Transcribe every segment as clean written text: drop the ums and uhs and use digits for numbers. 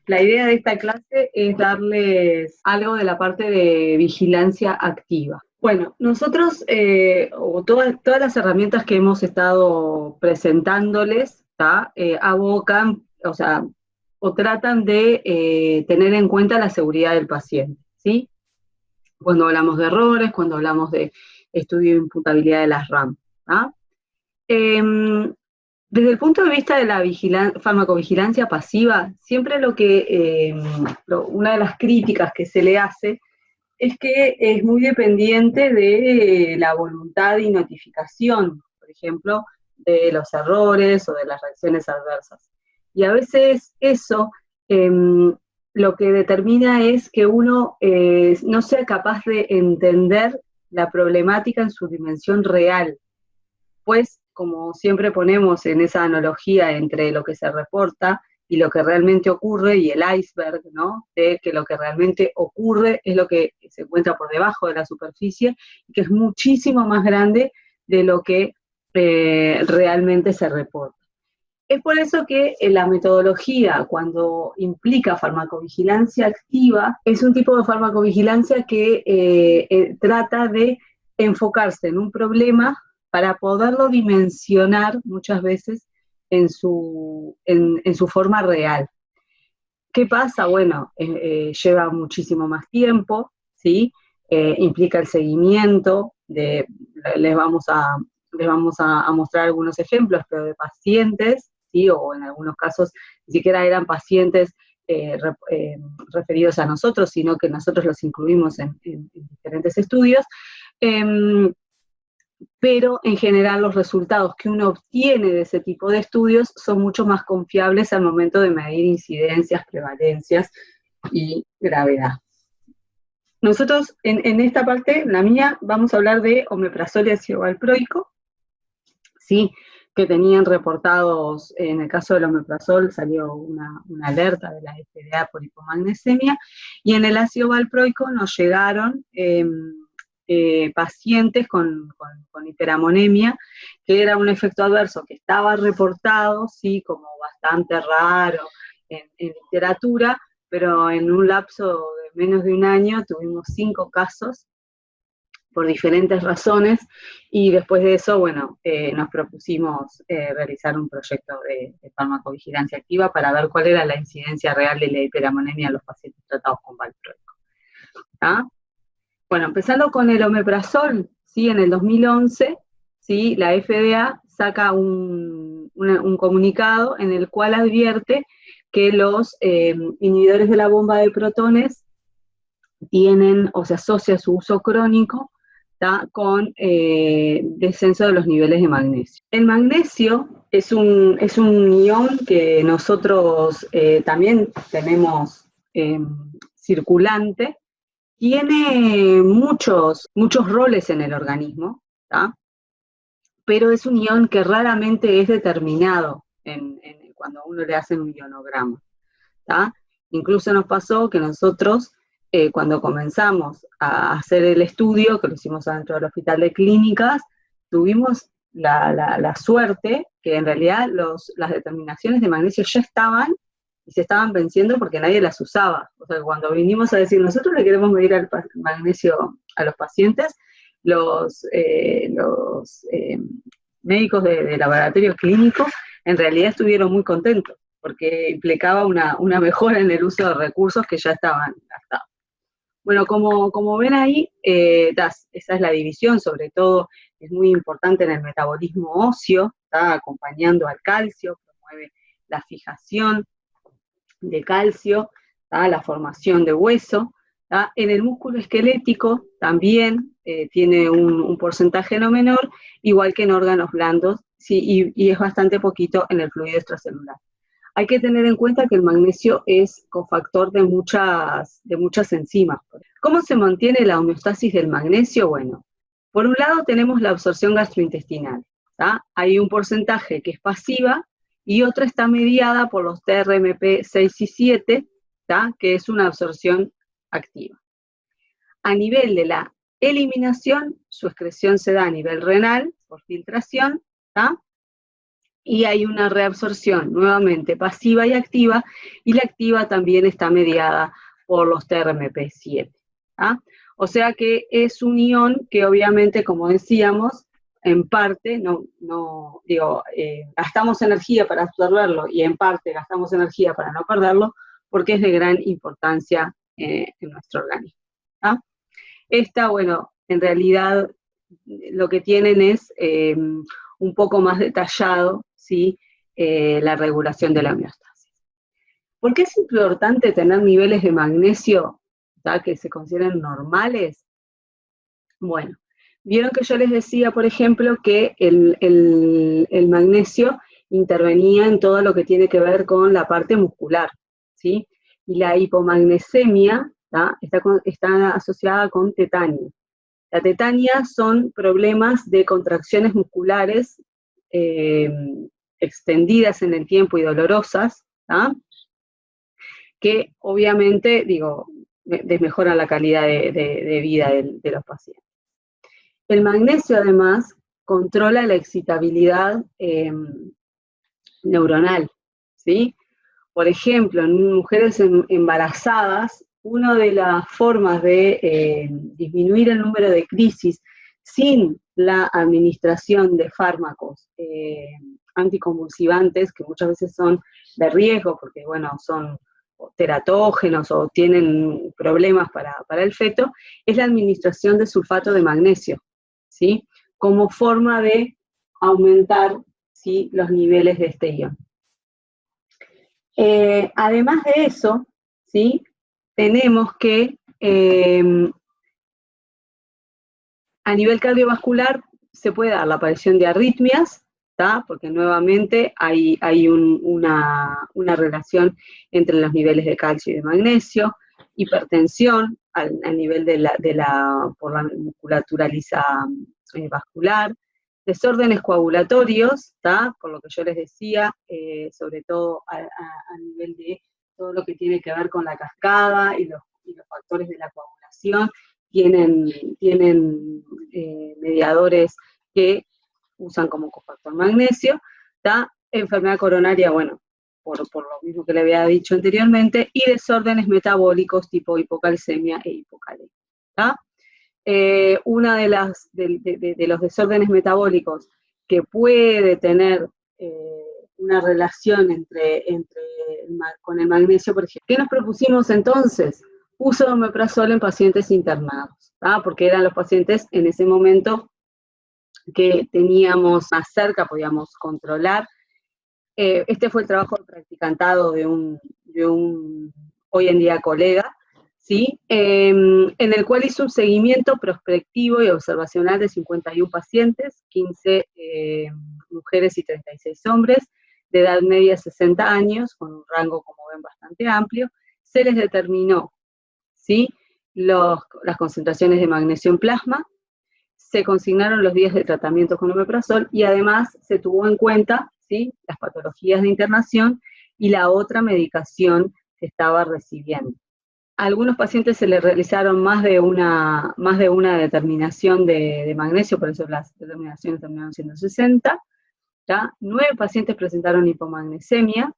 La idea de esta clase es darles algo de la parte de vigilancia activa. Bueno, nosotros, o todas las herramientas que hemos estado presentándoles, abocan, o sea, o tratan de tener en cuenta la seguridad del paciente, ¿sí? Cuando hablamos de errores, cuando hablamos de estudio de imputabilidad de las RAM, ¿tá? Desde el punto de vista de la farmacovigilancia pasiva, siempre una de las críticas que se le hace es que es muy dependiente de la voluntad y notificación, por ejemplo, de los errores o de las reacciones adversas. Y a veces eso lo que determina es que uno no sea capaz de entender la problemática en su dimensión real, pues como siempre ponemos en esa analogía entre lo que se reporta y lo que realmente ocurre, y el iceberg, ¿no? De que lo que realmente ocurre es lo que se encuentra por debajo de la superficie, y que es muchísimo más grande de lo que realmente se reporta. Es por eso que la metodología, cuando implica farmacovigilancia activa, es un tipo de farmacovigilancia que trata de enfocarse en un problema para poderlo dimensionar muchas veces en su forma real. ¿Qué pasa? Bueno, lleva muchísimo más tiempo, ¿sí? Implica el seguimiento, les vamos a mostrar algunos ejemplos, pero de pacientes, ¿sí? O en algunos casos ni siquiera eran pacientes referidos a nosotros, sino que nosotros los incluimos en diferentes estudios. Pero en general los resultados que uno obtiene de ese tipo de estudios son mucho más confiables al momento de medir incidencias, prevalencias y gravedad. Nosotros en esta parte, la mía, vamos a hablar de omeprazol y ácido valproico, ¿sí? Que tenían reportados, en el caso del omeprazol salió una alerta de la FDA por hipomagnesemia, y en el ácido valproico nos llegaron pacientes con hiperamonemia, que era un efecto adverso que estaba reportado, sí, como bastante raro en literatura, pero en un lapso de menos de un año tuvimos 5 casos por diferentes razones, y después de eso, bueno, nos propusimos realizar un proyecto de farmacovigilancia activa para ver cuál era la incidencia real de la hiperamonemia en los pacientes tratados con valproico. ¿Ah? Bueno, empezando con el omeprazol, ¿sí? En el 2011, ¿sí? La FDA saca un comunicado en el cual advierte que los inhibidores de la bomba de protones tienen, o se asocia su uso crónico, ¿tá? Con descenso de los niveles de magnesio. El magnesio es un ion que nosotros también tenemos circulante. Tiene muchos roles en el organismo, ¿tá? Pero es un ion que raramente es determinado cuando a uno le hacen un ionograma, ¿tá? Incluso nos pasó que nosotros, cuando comenzamos a hacer el estudio, que lo hicimos dentro del Hospital de Clínicas, tuvimos la suerte que en realidad las determinaciones de magnesio ya estaban, y se estaban venciendo porque nadie las usaba. O sea, cuando vinimos a decir, nosotros le queremos medir el magnesio a los pacientes, los médicos de laboratorio clínico en realidad estuvieron muy contentos, porque implicaba una mejora en el uso de recursos que ya estaban gastados. Bueno, como ven ahí, esa es la división, sobre todo es muy importante en el metabolismo óseo, está acompañando al calcio, promueve la fijación de calcio, la formación de hueso. En el músculo esquelético también tiene un porcentaje no menor, igual que en órganos blandos, sí, y es bastante poquito en el fluido extracelular. Hay que tener en cuenta que el magnesio es cofactor de muchas enzimas. ¿Cómo se mantiene la homeostasis del magnesio? Bueno, por un lado tenemos la absorción gastrointestinal, ¿tá? Hay un porcentaje que es pasiva y otra está mediada por los TRMP 6 y 7, ¿tá? Que es una absorción activa. A nivel de la eliminación, su excreción se da a nivel renal, por filtración, ¿tá? y hay una reabsorción nuevamente pasiva y activa, y la activa también está mediada por los TRMP7. ¿Ah? O sea que es un ion que obviamente, como decíamos, en parte, gastamos energía para absorberlo y en parte gastamos energía para no perderlo, porque es de gran importancia en nuestro organismo. ¿Ah? Esta, bueno, en realidad lo que tienen es un poco más detallado, ¿sí? La regulación de la homeostasis. ¿Por qué es importante tener niveles de magnesio, ¿tá?, que se consideren normales? Bueno, vieron que yo les decía, por ejemplo, que el magnesio intervenía en todo lo que tiene que ver con la parte muscular, ¿sí? Y la hipomagnesemia está asociada con tetania. La tetania son problemas de contracciones musculares extendidas en el tiempo y dolorosas, ¿tá?, que obviamente, desmejoran la calidad de vida de los pacientes. El magnesio, además, controla la excitabilidad neuronal, ¿sí? Por ejemplo, en mujeres embarazadas, una de las formas de disminuir el número de crisis sin la administración de fármacos anticonvulsivantes, que muchas veces son de riesgo, porque, bueno, son teratógenos o tienen problemas para el feto, es la administración de sulfato de magnesio, ¿sí?, como forma de aumentar, ¿sí?, los niveles de este ion. Además de eso, ¿sí?, tenemos que a nivel cardiovascular se puede dar la aparición de arritmias, ¿tá?, porque nuevamente hay una relación entre los niveles de calcio y de magnesio, hipertensión a nivel por la musculatura lisa vascular, desórdenes coagulatorios, ¿tá?, por lo que yo les decía, sobre todo a nivel de todo lo que tiene que ver con la cascada y los factores de la coagulación, tienen mediadores que usan como cofactor magnesio, ¿tá? Enfermedad coronaria, bueno, por lo mismo que le había dicho anteriormente, y desórdenes metabólicos tipo hipocalcemia e hipocalemia, ¿tá? Una de los desórdenes metabólicos que puede tener una relación con el magnesio, por ejemplo. ¿Qué nos propusimos entonces? Uso de omeprazol en pacientes internados, ¿tá?, porque eran los pacientes en ese momento que teníamos más cerca, podíamos controlar. Este fue el trabajo de practicantado de un hoy en día colega, ¿sí?, en el cual hizo un seguimiento prospectivo y observacional de 51 pacientes, 15 mujeres y 36 hombres, de edad media 60 años, con un rango, como ven, bastante amplio. Se les determinó, ¿sí?, las concentraciones de magnesio en plasma, se consignaron los días de tratamiento con omeprazol y además se tuvo en cuenta, ¿sí?, las patologías de internación y la otra medicación que estaba recibiendo. A algunos pacientes se les realizaron más de una determinación de magnesio, por eso las determinaciones terminaron siendo 60. ¿Ya? 9 pacientes presentaron hipomagnesemia,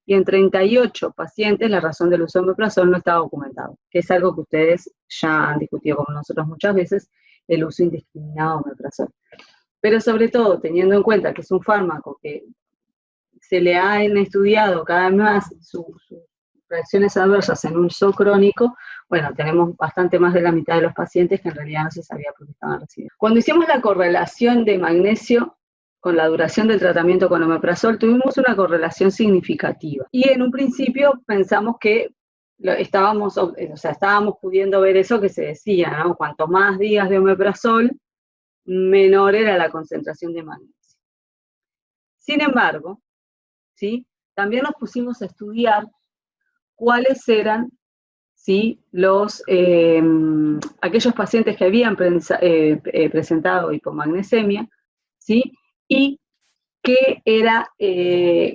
y en 38 pacientes la razón del uso de omeprazol no estaba documentado, que es algo que ustedes ya han discutido con nosotros muchas veces, el uso indiscriminado de omeprazol. Pero sobre todo, teniendo en cuenta que es un fármaco que se le han estudiado cada vez más sus reacciones adversas en uso crónico, bueno, tenemos bastante más de la mitad de los pacientes que en realidad no se sabía por qué estaban recibiendo. Cuando hicimos la correlación de magnesio con la duración del tratamiento con omeprazol, tuvimos una correlación significativa. Y en un principio pensamos que estábamos pudiendo ver eso que se decía, ¿no? Cuanto más días de omeprazol, menor era la concentración de magnesio. Sin embargo, ¿sí?, también nos pusimos a estudiar cuáles eran, ¿sí?, aquellos pacientes que habían presentado hipomagnesemia, ¿sí?, y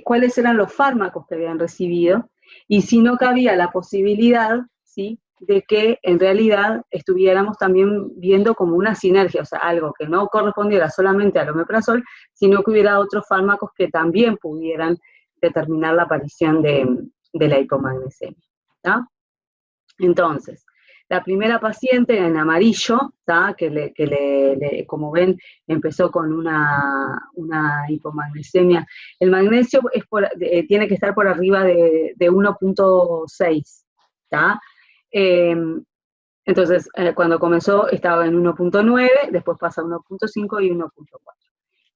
cuáles eran los fármacos que habían recibido, y si no cabía la posibilidad, ¿sí?, de que en realidad estuviéramos también viendo como una sinergia, o sea, algo que no correspondiera solamente al omeprazol, sino que hubiera otros fármacos que también pudieran determinar la aparición de la hipomagnesemia. ¿Tá? Entonces, la primera paciente en amarillo, ¿tá? Como ven, empezó con una hipomagnesemia. El magnesio tiene que estar por arriba de 1.6, ¿tá? Entonces, cuando comenzó estaba en 1.9, después pasa a 1.5 y 1.4.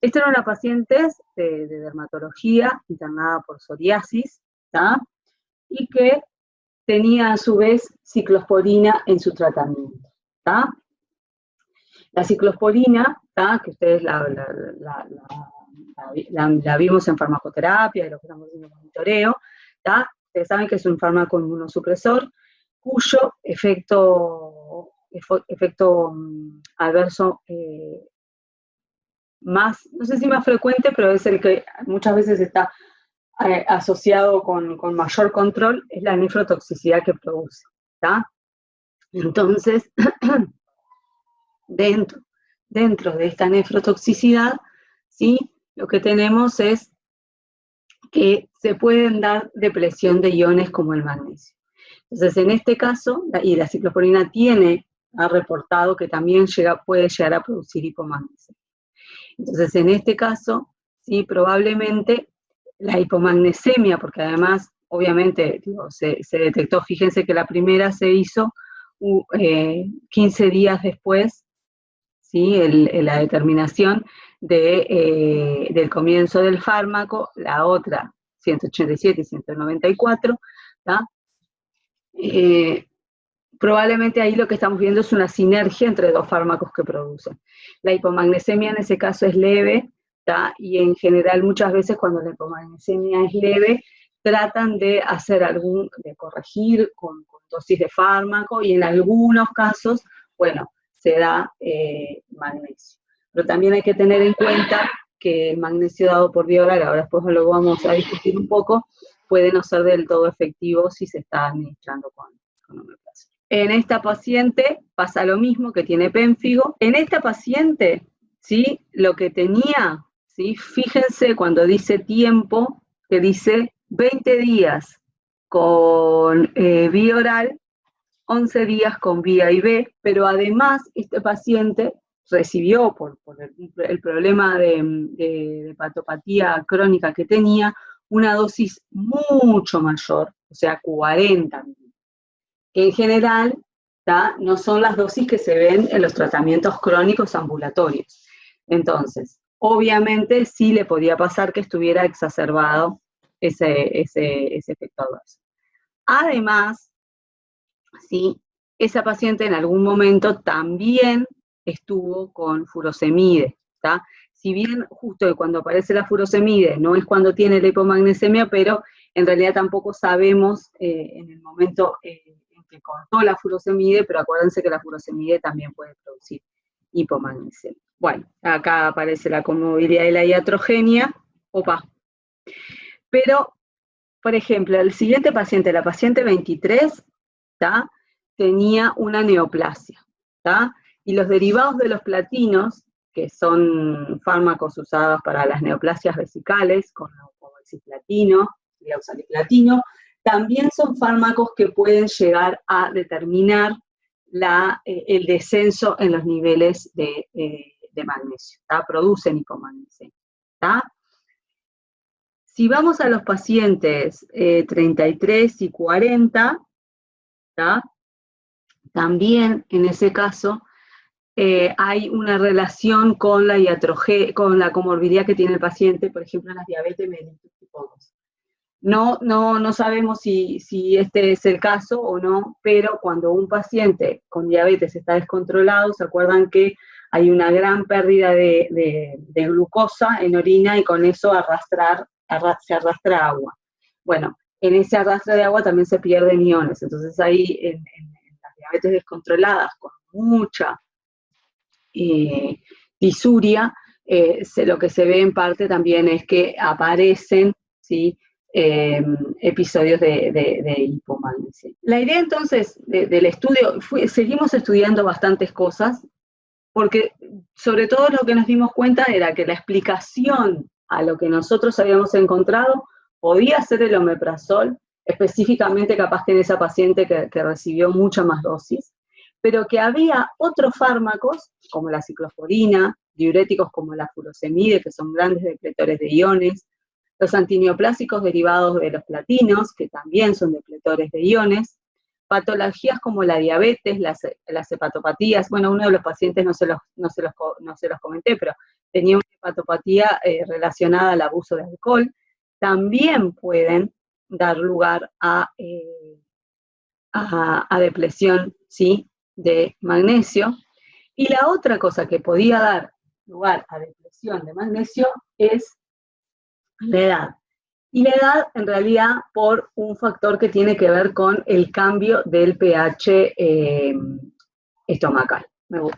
Esta era una paciente de dermatología internada por psoriasis, ¿tá? Y que tenía a su vez ciclosporina en su tratamiento, ¿tá? La ciclosporina, ¿tá? Que ustedes la vimos en farmacoterapia, lo que estamos haciendo en monitoreo, ¿tá? Ustedes saben que es un fármaco inmunosupresor cuyo efecto adverso más, no sé si más frecuente, pero es el que muchas veces está asociado con mayor control, es la nefrotoxicidad que produce, ¿tá? Entonces, dentro de esta nefrotoxicidad, ¿sí? Lo que tenemos es que se pueden dar depresión de iones como el magnesio. Entonces, en este caso, y la ciclosporina ha reportado que también puede llegar a producir hipomagnesemia. Entonces, en este caso, sí, probablemente la hipomagnesemia, porque además, obviamente, se detectó, fíjense que la primera se hizo 15 días después, ¿sí? La determinación del comienzo del fármaco, la otra 187 y 194, ¿tá? Probablemente ahí lo que estamos viendo es una sinergia entre dos fármacos que producen. La hipomagnesemia en ese caso es leve, ¿tá? Y en general muchas veces cuando la hipomagnesemia es leve, tratan de corregir con dosis de fármaco y en algunos casos, bueno, se da magnesio. Pero también hay que tener en cuenta que el magnesio dado por vía oral, ahora después lo vamos a discutir un poco, puede no ser del todo efectivo si se está administrando con omeprazol. En esta paciente pasa lo mismo, que tiene pénfigo. En esta paciente, ¿sí? Lo que tenía, ¿sí? Fíjense cuando dice tiempo, que dice 20 días con vía oral, 11 días con vía IV, pero además este paciente recibió, por el problema de hepatopatía crónica que tenía, una dosis mucho mayor, o sea, 40 mil, que en general, ¿tá? No son las dosis que se ven en los tratamientos crónicos ambulatorios. Entonces, obviamente sí le podía pasar que estuviera exacerbado ese efecto adverso. Además, ¿sí? Esa paciente en algún momento también estuvo con furosemide, ¿tá? Si bien justo cuando aparece la furosemide no es cuando tiene la hipomagnesemia, pero en realidad tampoco sabemos en el momento en que cortó la furosemide, pero acuérdense que la furosemide también puede producir hipomagnesemia. Bueno, acá aparece la comorbilidad de la iatrogenia, pero, por ejemplo, el siguiente paciente, la paciente 23, ¿tá? Tenía una neoplasia, ¿tá? Y los derivados de los platinos, que son fármacos usados para las neoplasias vesicales, como el cisplatino y el oxaliplatino, también son fármacos que pueden llegar a determinar el descenso en los niveles de magnesio, ¿tá? Producen hipomagnesemia, ¿tá? Si vamos a los pacientes 33 y 40, ¿tá? También en ese caso hay una relación con la comorbilidad que tiene el paciente, por ejemplo, en la diabetes mellitus tipo 2. No sabemos si este es el caso o no, pero cuando un paciente con diabetes está descontrolado, se acuerdan que hay una gran pérdida de glucosa en orina y con eso se arrastra agua. Bueno, en ese arrastre de agua también se pierden iones, entonces ahí en las diabetes descontroladas con mucha disuria, lo que se ve en parte también es que aparecen, ¿sí? episodios de hipomagnesemia. La idea entonces del estudio, seguimos estudiando bastantes cosas, porque sobre todo lo que nos dimos cuenta era que la explicación a lo que nosotros habíamos encontrado podía ser el omeprazol, específicamente capaz que en esa paciente que recibió mucha más dosis, pero que había otros fármacos, como la ciclosporina, diuréticos como la furosemide, que son grandes depletores de iones, los antineoplásicos derivados de los platinos, que también son depletores de iones, patologías como la diabetes, las hepatopatías. Bueno, uno de los pacientes no se los comenté, pero tenía una hepatopatía relacionada al abuso de alcohol, también pueden dar lugar a depresión, ¿sí?, de magnesio. Y la otra cosa que podía dar lugar a depresión de magnesio es la edad. Y la edad, en realidad, por un factor que tiene que ver con el cambio del pH estomacal.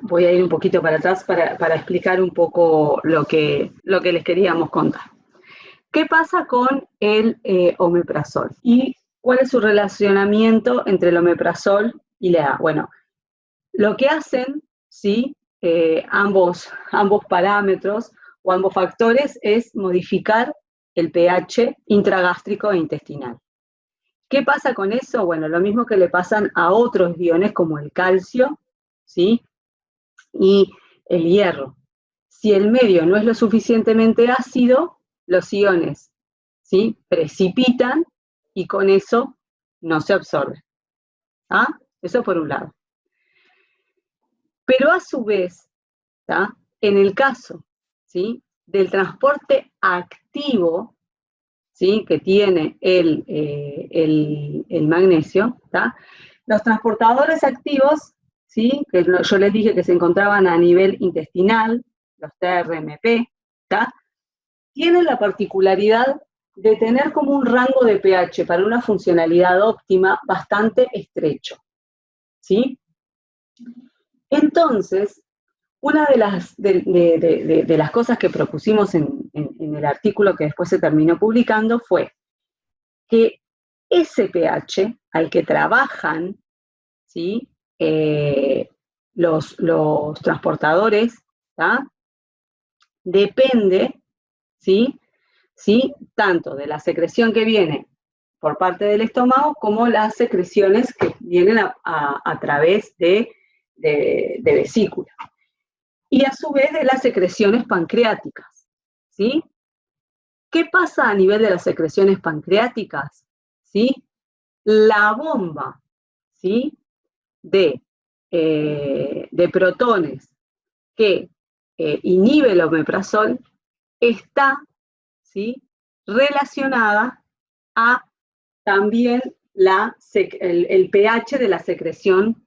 Voy a ir un poquito para atrás para explicar un poco lo que les queríamos contar. ¿Qué pasa con el omeprazol? ¿Y cuál es su relacionamiento entre el omeprazol y la edad? Bueno, lo que hacen, ¿sí?, ambos parámetros o ambos factores es modificar el pH intragástrico e intestinal. ¿Qué pasa con eso? Bueno, lo mismo que le pasan a otros iones como el calcio, ¿sí?, y el hierro. Si el medio no es lo suficientemente ácido, los iones, ¿sí?, precipitan y con eso no se absorben. ¿Ah? Eso por un lado. Pero a su vez, ¿tá?, en el caso, ¿sí?, del transporte activo, ¿sí?, que tiene el magnesio, ¿tá?, los transportadores activos, ¿sí?, que yo les dije que se encontraban a nivel intestinal, los TRMP, ¿tá?, tienen la particularidad de tener como un rango de pH para una funcionalidad óptima bastante estrecho, ¿sí? Entonces, una de las cosas que propusimos en el artículo que después se terminó publicando fue que ese pH al que trabajan, ¿sí?, los transportadores, ¿tá?, depende, ¿sí?, tanto de la secreción que viene por parte del estómago como las secreciones que vienen a través de vesícula. Y a su vez de las secreciones pancreáticas, ¿sí? ¿Qué pasa a nivel de las secreciones pancreáticas? ¿Sí? La bomba, ¿sí?, de protones que inhibe el omeprazol está, ¿sí?, relacionada a también el pH de la secreción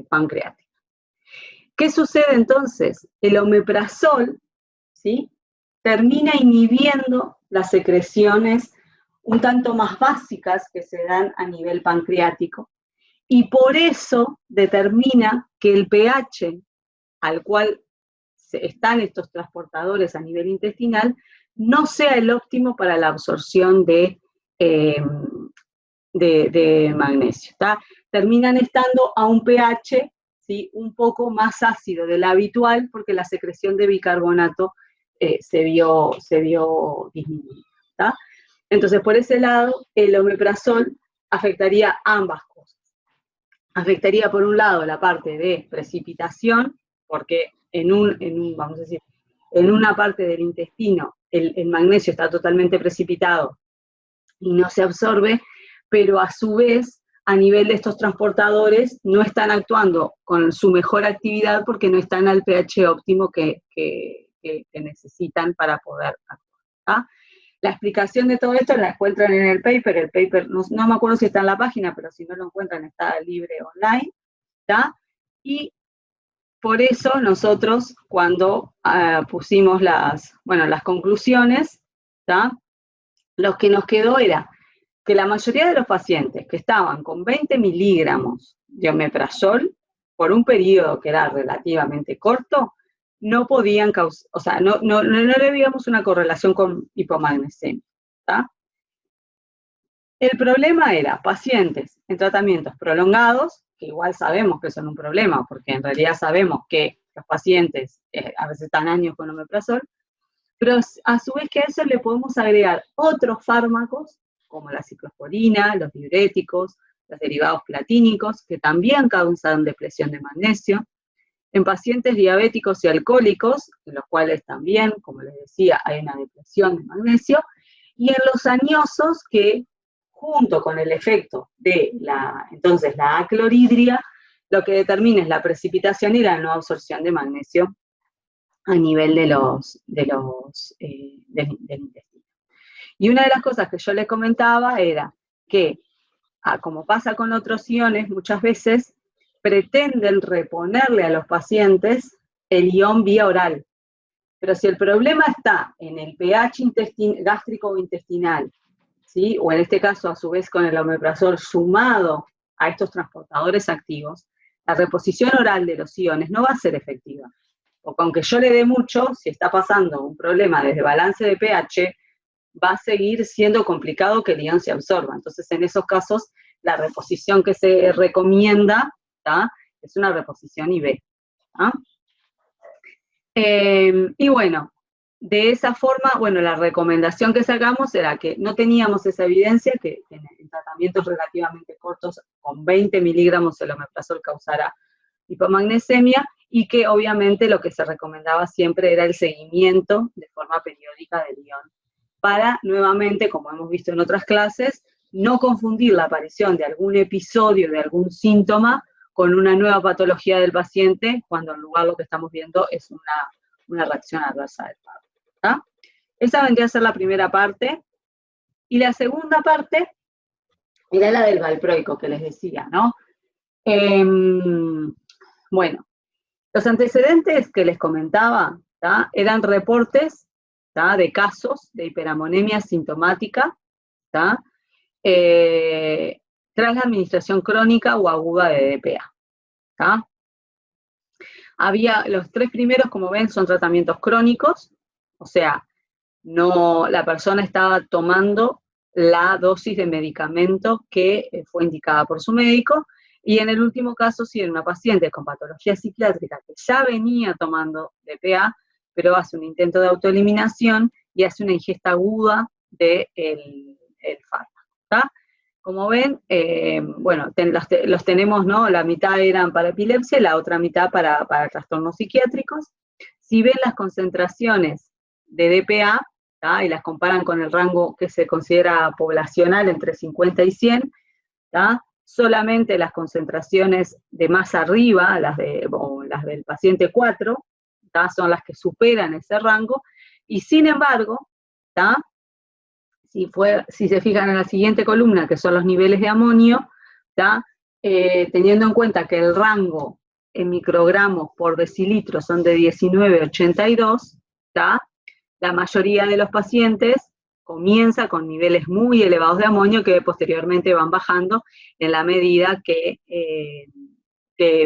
pancreática. ¿Qué sucede entonces? El omeprazol, ¿sí?, termina inhibiendo las secreciones un tanto más básicas que se dan a nivel pancreático y por eso determina que el pH al cual están estos transportadores a nivel intestinal no sea el óptimo para la absorción de magnesio, ¿tá? Terminan estando a un pH, ¿sí?, un poco más ácido del habitual porque la secreción de bicarbonato se vio disminuida, ¿tá? Entonces, por ese lado, el omeprazol afectaría ambas cosas. Afectaría, por un lado, la parte de precipitación, porque vamos a decir, en una parte del intestino el magnesio está totalmente precipitado y no se absorbe, pero a su vez, a nivel de estos transportadores, no están actuando con su mejor actividad porque no están al pH óptimo que necesitan para poder actuar, ¿tá? La explicación de todo esto la encuentran en el paper no me acuerdo si está en la página, pero si no lo encuentran está libre online, ¿tá? Y por eso nosotros cuando pusimos las conclusiones, ¿tá?, lo que nos quedó era que la mayoría de los pacientes que estaban con 20 miligramos de omeprazol por un periodo que era relativamente corto, no podían causar, o sea, no le veíamos una correlación con hipomagnesemia, ¿tá? El problema era pacientes en tratamientos prolongados, que igual sabemos que son un problema, porque en realidad sabemos que los pacientes a veces están años con omeprazol, pero a su vez que a eso le podemos agregar otros fármacos, como la ciclosporina, los diuréticos, los derivados platínicos, que también causan depresión de magnesio. En pacientes diabéticos y alcohólicos, en los cuales también, como les decía, hay una depresión de magnesio, y en los añosos que, junto con el efecto de entonces la acloridria, lo que determina es la precipitación y la no absorción de magnesio a nivel del intestino. Y una de las cosas que yo les comentaba era que, como pasa con otros iones, muchas veces pretenden reponerle a los pacientes el ion vía oral. Pero si el problema está en el pH gástrico o intestinal, ¿sí? O en este caso, a su vez, con el omeprazol sumado a estos transportadores activos, la reposición oral de los iones no va a ser efectiva. Porque aunque yo le dé mucho, si está pasando un problema desde balance de pH, va a seguir siendo complicado que el ion se absorba. Entonces, en esos casos, la reposición que se recomienda, ¿tá?, es una reposición IV. ¿tá? Y bueno, de esa forma, bueno, la recomendación que sacamos era que no teníamos esa evidencia que en tratamientos relativamente cortos, con 20 miligramos el omeprazol causara hipomagnesemia, y que obviamente lo que se recomendaba siempre era el seguimiento de forma periódica del ion, para nuevamente, como hemos visto en otras clases, no confundir la aparición de algún episodio, de algún síntoma, con una nueva patología del paciente, cuando en lugar lo que estamos viendo es una reacción adversa del fármaco. Esa vendría a ser la primera parte. Y la segunda parte era la del valproico, que les decía, ¿no? Bueno, los antecedentes que les comentaba, ¿tá?, eran reportes, ¿tá?, de casos de hiperamonemia sintomática, ¿tá?, tras la administración crónica o aguda de DPA. ¿tá? Los 3 primeros, como ven, son tratamientos crónicos, o sea, no, la persona estaba tomando la dosis de medicamento que fue indicada por su médico, y en el último caso, sí, en una paciente con patología psiquiátrica que ya venía tomando DPA, pero hace un intento de autoeliminación y hace una ingesta aguda del fármaco. ¿tá? Como ven, bueno, los tenemos, ¿no? La mitad eran para epilepsia y la otra mitad para trastornos psiquiátricos. Si ven las concentraciones de DPA, ¿tá?, y las comparan con el rango que se considera poblacional entre 50 y 100, ¿tá?, solamente las concentraciones de más arriba, las del paciente 4, ¿tá?, son las que superan ese rango, y sin embargo, ¿tá?, si se fijan en la siguiente columna, que son los niveles de amonio, ¿tá?, teniendo en cuenta que el rango en microgramos por decilitro son de 19 a 82, ¿tá?, la mayoría de los pacientes comienza con niveles muy elevados de amonio que posteriormente van bajando en la medida que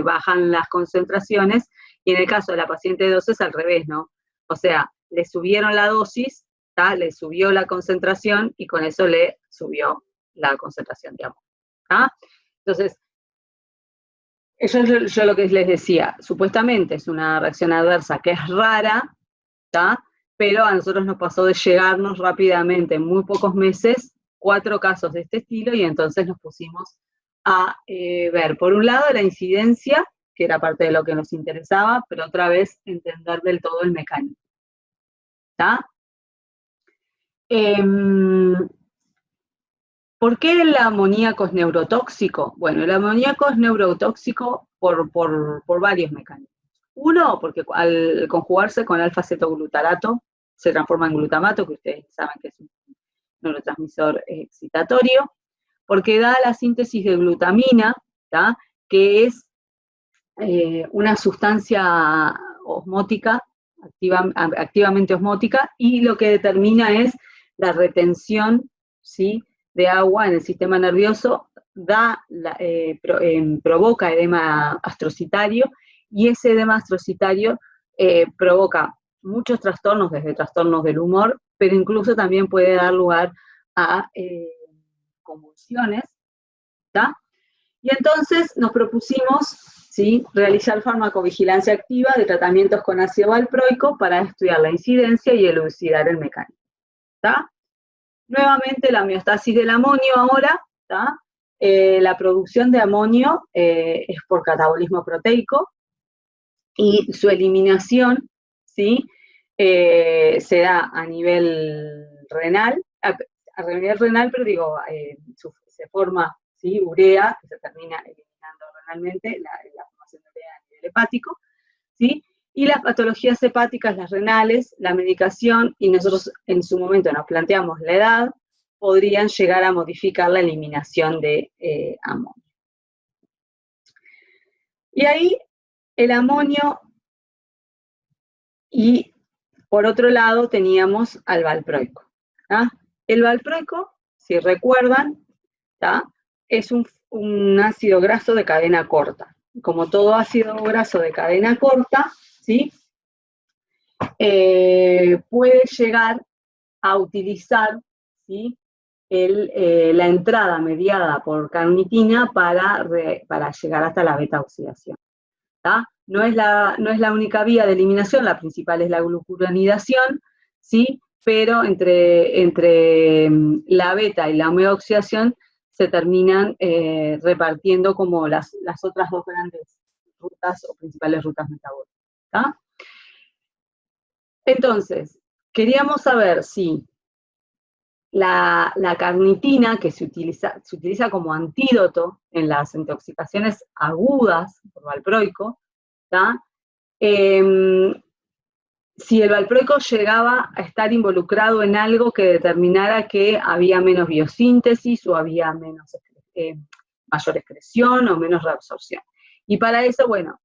bajan las concentraciones, y en el caso de la paciente 12 es al revés, ¿no? O sea, le subieron la dosis, ¿tá?, le subió la concentración y con eso le subió la concentración de amonio. ¿tá? Entonces, eso es yo lo que les decía, supuestamente es una reacción adversa que es rara, ¿tá?, pero a nosotros nos pasó de llegarnos rápidamente, en muy pocos meses, 4 casos de este estilo, y entonces nos pusimos a ver, por un lado, la incidencia, que era parte de lo que nos interesaba, pero otra vez entender del todo el mecanismo. ¿Tá? ¿Por qué el amoníaco es neurotóxico? Bueno, el amoníaco es neurotóxico por varios mecanismos. Uno, porque al conjugarse con alfa-cetoglutarato se transforma en glutamato, que ustedes saben que es un neurotransmisor excitatorio, porque da la síntesis de glutamina, ¿tá?, que es una sustancia osmótica, activamente osmótica, y lo que determina es la retención, ¿sí?, de agua en el sistema nervioso, provoca edema astrocitario, y ese edema astrocitario provoca muchos trastornos, desde trastornos del humor, pero incluso también puede dar lugar a convulsiones, ¿tá? Y entonces nos propusimos, ¿sí?, realizar farmacovigilancia activa de tratamientos con ácido valproico para estudiar la incidencia y elucidar el mecanismo, ¿tá? Nuevamente la homeostasis del amonio ahora, ¿tá? La producción de amonio es por catabolismo proteico y su eliminación, ¿sí?, se da a nivel renal, pero digo, se forma, ¿sí?, urea, que se termina eliminando renalmente, la formación de urea a nivel hepático, ¿sí? Y las patologías hepáticas, las renales, la medicación, y nosotros en su momento nos planteamos la edad, podrían llegar a modificar la eliminación de amonio. Y ahí el amonio, y por otro lado teníamos al valproico, ¿tá? El valproico, si recuerdan, ¿tá?, es un ácido graso de cadena corta. Como todo ácido graso de cadena corta, ¿sí?, puede llegar a utilizar, ¿sí?, la entrada mediada por carnitina para llegar hasta la beta-oxidación, ¿tá? No es la única vía de eliminación, la principal es la glucuronidación, ¿sí?, pero entre la beta y la homeoxidación se terminan repartiendo como las otras dos grandes rutas o principales rutas metabólicas, ¿tá? Entonces, queríamos saber si la carnitina, que se utiliza como antídoto en las intoxicaciones agudas por valproico, ¿tá?, si el valproico llegaba a estar involucrado en algo que determinara que había menos biosíntesis o había mayor excreción o menos reabsorción. Y para eso, bueno,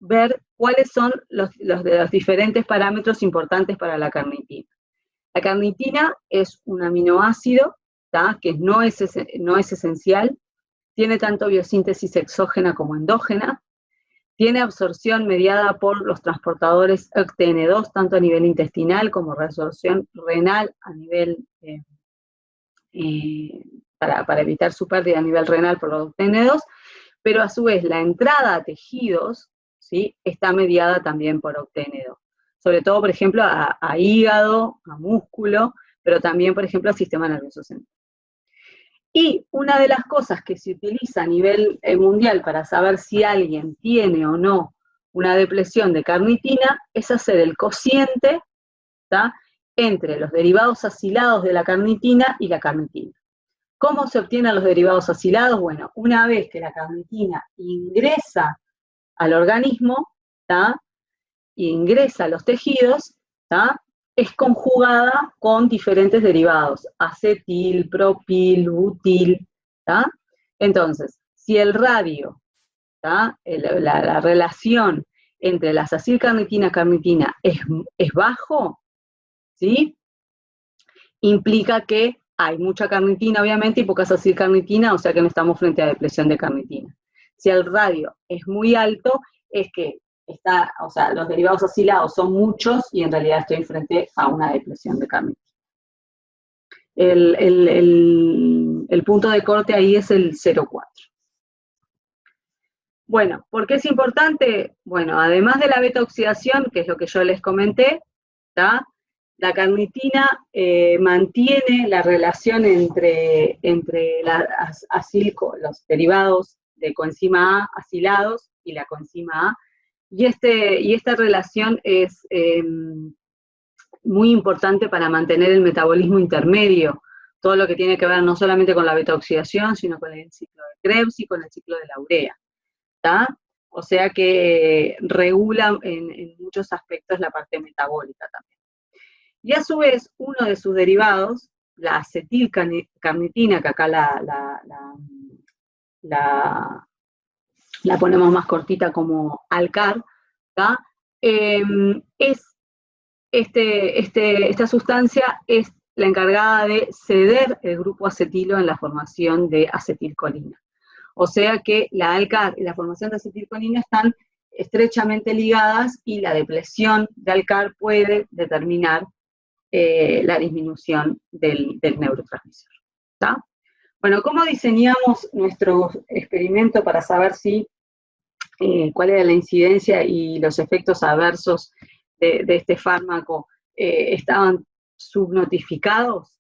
ver cuáles son los diferentes parámetros importantes para la carnitina. La carnitina es un aminoácido, ¿tá?, que no es esencial, tiene tanto biosíntesis exógena como endógena, tiene absorción mediada por los transportadores ECTN2, tanto a nivel intestinal como reabsorción renal a nivel, para evitar su pérdida a nivel renal por los ECTN2, pero a su vez la entrada a tejidos, ¿sí?, está mediada también por ECTN2. Sobre todo, por ejemplo, a hígado, a músculo, pero también, por ejemplo, al sistema nervioso central. Y una de las cosas que se utiliza a nivel mundial para saber si alguien tiene o no una depresión de carnitina es hacer el cociente, ¿tá?, entre los derivados acilados de la carnitina y la carnitina. ¿Cómo se obtienen los derivados acilados? Bueno, una vez que la carnitina ingresa al organismo, ¿tá?, ingresa a los tejidos, ¿tá?, es conjugada con diferentes derivados, acetil, propil, butil, ¿tá? Entonces, si el radio, ¿tá?, la relación entre las acilcarnitina-carnitina es bajo, ¿sí?, implica que hay mucha carnitina, obviamente, y poca acilcarnitina, o sea que no estamos frente a depresión de carnitina. Si el radio es muy alto, es que los derivados acilados son muchos y en realidad estoy frente a una depresión de carnitina. El punto de corte ahí es el 0,4. Bueno, ¿por qué es importante? Bueno, además de la beta-oxidación, que es lo que yo les comenté, ¿tá?, la carnitina mantiene la relación entre los derivados de coenzima A acilados y la coenzima A, y esta relación es muy importante para mantener el metabolismo intermedio, todo lo que tiene que ver no solamente con la beta-oxidación, sino con el ciclo de Krebs y con el ciclo de la urea, ¿tá? O sea que regula en muchos aspectos la parte metabólica también. Y a su vez, uno de sus derivados, la acetilcarnitina, que acá la ponemos más cortita como Alcar, ¿tá?, esta sustancia es la encargada de ceder el grupo acetilo en la formación de acetilcolina. O sea que la Alcar y la formación de acetilcolina están estrechamente ligadas y la depresión de Alcar puede determinar la disminución del neurotransmisor, ¿tá? Bueno, ¿cómo diseñamos nuestro experimento para saber cuál era la incidencia y los efectos adversos de este fármaco estaban subnotificados?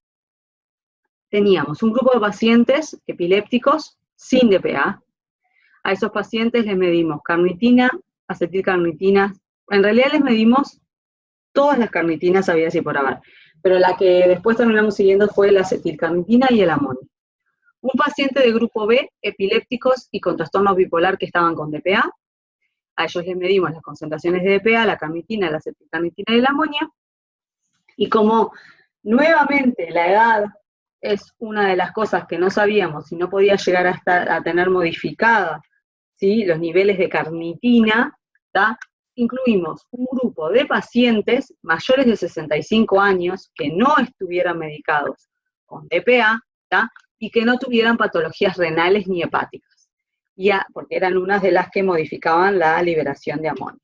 Teníamos un grupo de pacientes epilépticos sin DPA. A esos pacientes les medimos carnitina, acetilcarnitina. En realidad les medimos todas las carnitinas habidas y por haber, pero la que después terminamos siguiendo fue la acetilcarnitina y el amonio. Un paciente de grupo B, epilépticos y con trastorno bipolar que estaban con DPA. A ellos les medimos las concentraciones de DPA, la carnitina, la acetilcarnitina y el amonio. Y como nuevamente la edad es una de las cosas que no sabíamos si no podía llegar a tener modificada, ¿sí?, los niveles de carnitina, ¿tá?, incluimos un grupo de pacientes mayores de 65 años que no estuvieran medicados con DPA, ¿tá?, y que no tuvieran patologías renales ni hepáticas, porque eran unas de las que modificaban la liberación de amonio.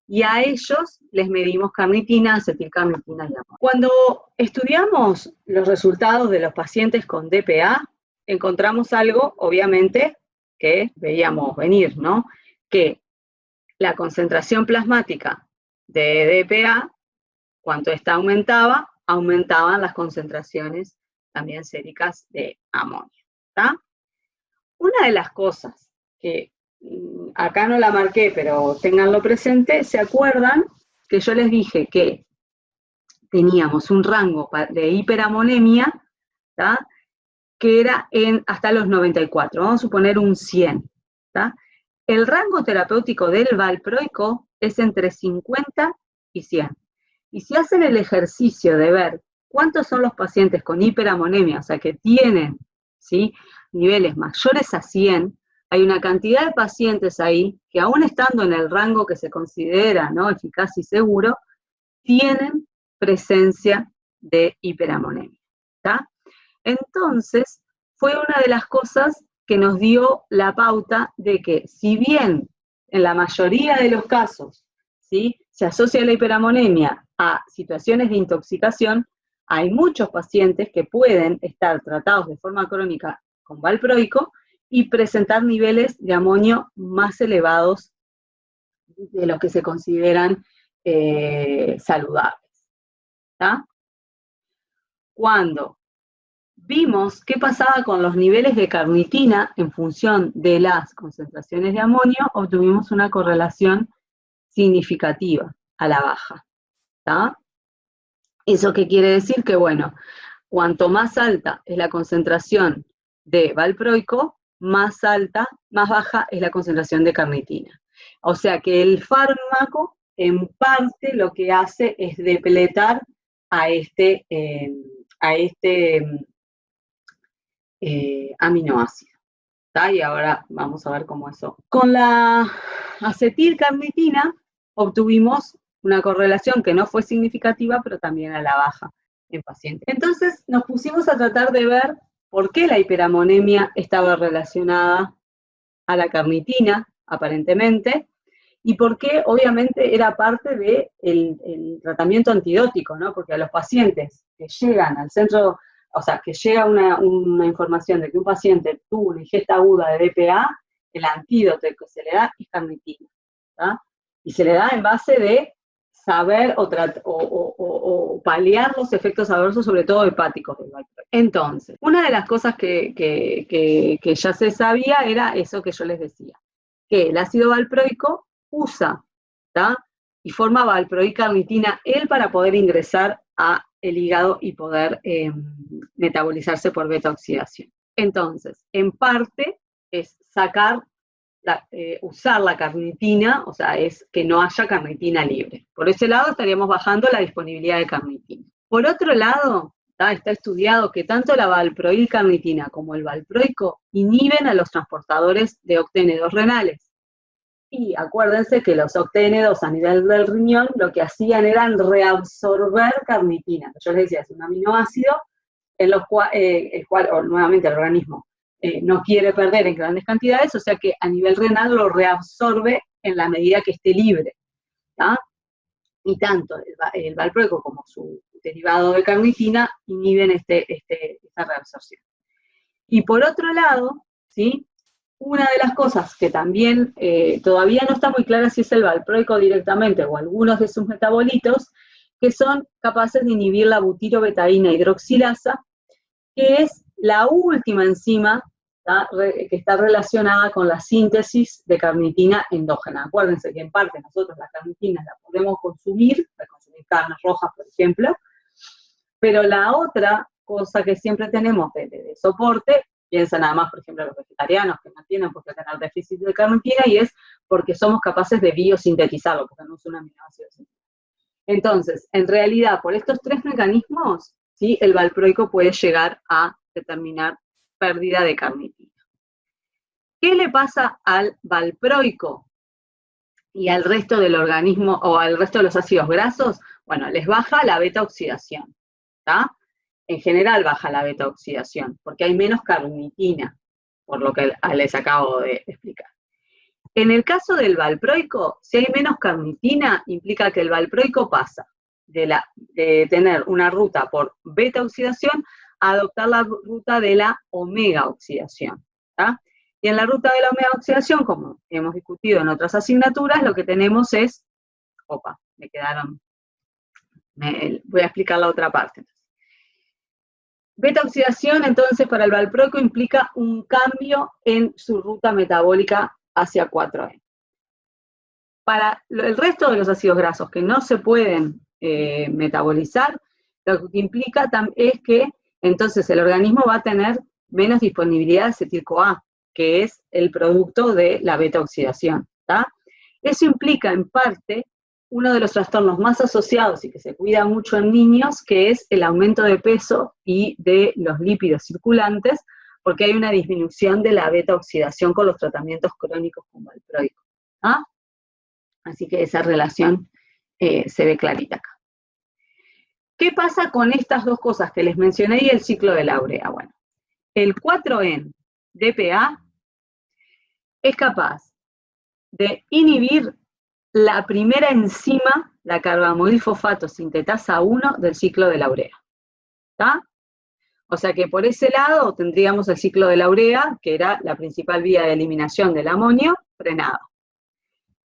Y a ellos les medimos carnitina, acetilcarnitina y amonio. Cuando estudiamos los resultados de los pacientes con DPA, encontramos algo, obviamente, que veíamos venir, ¿no? Que la concentración plasmática de DPA, cuanto esta aumentaba, aumentaban las concentraciones también séricas de amonio, ¿está? Una de las cosas que acá no la marqué, pero ténganlo presente, ¿se acuerdan que yo les dije que teníamos un rango de hiperamonemia, ¿tá?, que era hasta los 94, vamos a suponer un 100, ¿tá? El rango terapéutico del valproico es entre 50 y 100. Y si hacen el ejercicio de ver cuántos son los pacientes con hiperamonemia, o sea, que tienen, ¿sí?, niveles mayores a 100, hay una cantidad de pacientes ahí que aún estando en el rango que se considera, ¿no?, eficaz y seguro, tienen presencia de hiperamonemia, ¿tá? Entonces, fue una de las cosas que nos dio la pauta de que, si bien en la mayoría de los casos, ¿sí?, se asocia la hiperamonemia a situaciones de intoxicación, hay muchos pacientes que pueden estar tratados de forma crónica con valproico y presentar niveles de amonio más elevados de los que se consideran saludables, ¿tá? Cuando vimos qué pasaba con los niveles de carnitina en función de las concentraciones de amonio, obtuvimos una correlación significativa a la baja, ¿tá? ¿Eso qué quiere decir? Que, bueno, cuanto más alta es la concentración de valproico, más baja es la concentración de carnitina. O sea que el fármaco, en parte, lo que hace es depletar a este aminoácido, ¿tá? Y ahora vamos a ver cómo eso. Con la acetilcarnitina obtuvimos una correlación que no fue significativa, pero también a la baja en pacientes. Entonces nos pusimos a tratar de ver por qué la hiperamonemia estaba relacionada a la carnitina, aparentemente, y por qué obviamente era parte del tratamiento antidótico, ¿no? Porque a los pacientes que llegan al centro, o sea, que llega una información de que un paciente tuvo una ingesta aguda de DPA, el antídoto que se le da es carnitina, ¿tá? Y se le da en base de saber o paliar los efectos adversos, sobre todo hepáticos del valproico. Entonces, una de las cosas que ya se sabía era eso que yo les decía, que el ácido valproico usa, ¿tá?, y forma valproicarnitina él para poder ingresar a el hígado y poder metabolizarse por beta oxidación. Entonces, en parte es usar la carnitina, o sea, es que no haya carnitina libre. Por ese lado estaríamos bajando la disponibilidad de carnitina. Por otro lado, está estudiado que tanto la valproicarnitina como el valproico inhiben a los transportadores de octénedos renales. Y acuérdense que los octénedos a nivel del riñón lo que hacían era reabsorber carnitina. Yo les decía, es un aminoácido el cual nuevamente el organismo no quiere perder en grandes cantidades, o sea que a nivel renal lo reabsorbe en la medida que esté libre, ¿tá? Y tanto el valproico como su derivado de carnitina inhiben esta reabsorción. Y por otro lado, ¿sí? Una de las cosas que también todavía no está muy clara si es el valproico directamente o algunos de sus metabolitos, que son capaces de inhibir la butirobetaína hidroxilasa, que es la última enzima que está relacionada con la síntesis de carnitina endógena. Acuérdense que en parte nosotros la carnitina la podemos consumir, para consumir carnes rojas, por ejemplo, pero la otra cosa que siempre tenemos de soporte, piensa nada más, por ejemplo, los vegetarianos que no tienen por qué tener déficit de carnitina, y es porque somos capaces de biosintetizarlo, porque no es un aminoácido. Entonces, en realidad, por estos tres mecanismos, ¿sí? El valproico puede llegar a determinar pérdida de carnitina. ¿Qué le pasa al valproico y al resto del organismo, o al resto de los ácidos grasos? Bueno, les baja la beta-oxidación, ¿está? En general baja la beta-oxidación, porque hay menos carnitina, por lo que les acabo de explicar. En el caso del valproico, si hay menos carnitina, implica que el valproico pasa de tener una ruta por beta-oxidación a adoptar la ruta de la omega-oxidación, ¿tá? Y en la ruta de la omega-oxidación, como hemos discutido en otras asignaturas, lo que tenemos es, voy a explicar la otra parte. Beta-oxidación, entonces, para el valproico implica un cambio en su ruta metabólica hacia 4E. Para el resto de los ácidos grasos que no se pueden metabolizar, lo que implica es que entonces el organismo va a tener menos disponibilidad de acetil-CoA, que es el producto de la beta-oxidación, ¿tá? Eso implica, en parte, uno de los trastornos más asociados y que se cuida mucho en niños, que es el aumento de peso y de los lípidos circulantes, porque hay una disminución de la beta-oxidación con los tratamientos crónicos con valproico, ¿ah? Así que esa relación se ve clarita acá. ¿Qué pasa con estas dos cosas que les mencioné y el ciclo de la urea? Bueno, el 4-en-DPA es capaz de inhibir la primera enzima, la carbamidilfosfato sintetasa 1 del ciclo de la urea, ¿está? O sea que por ese lado tendríamos el ciclo de la urea, que era la principal vía de eliminación del amonio, frenado.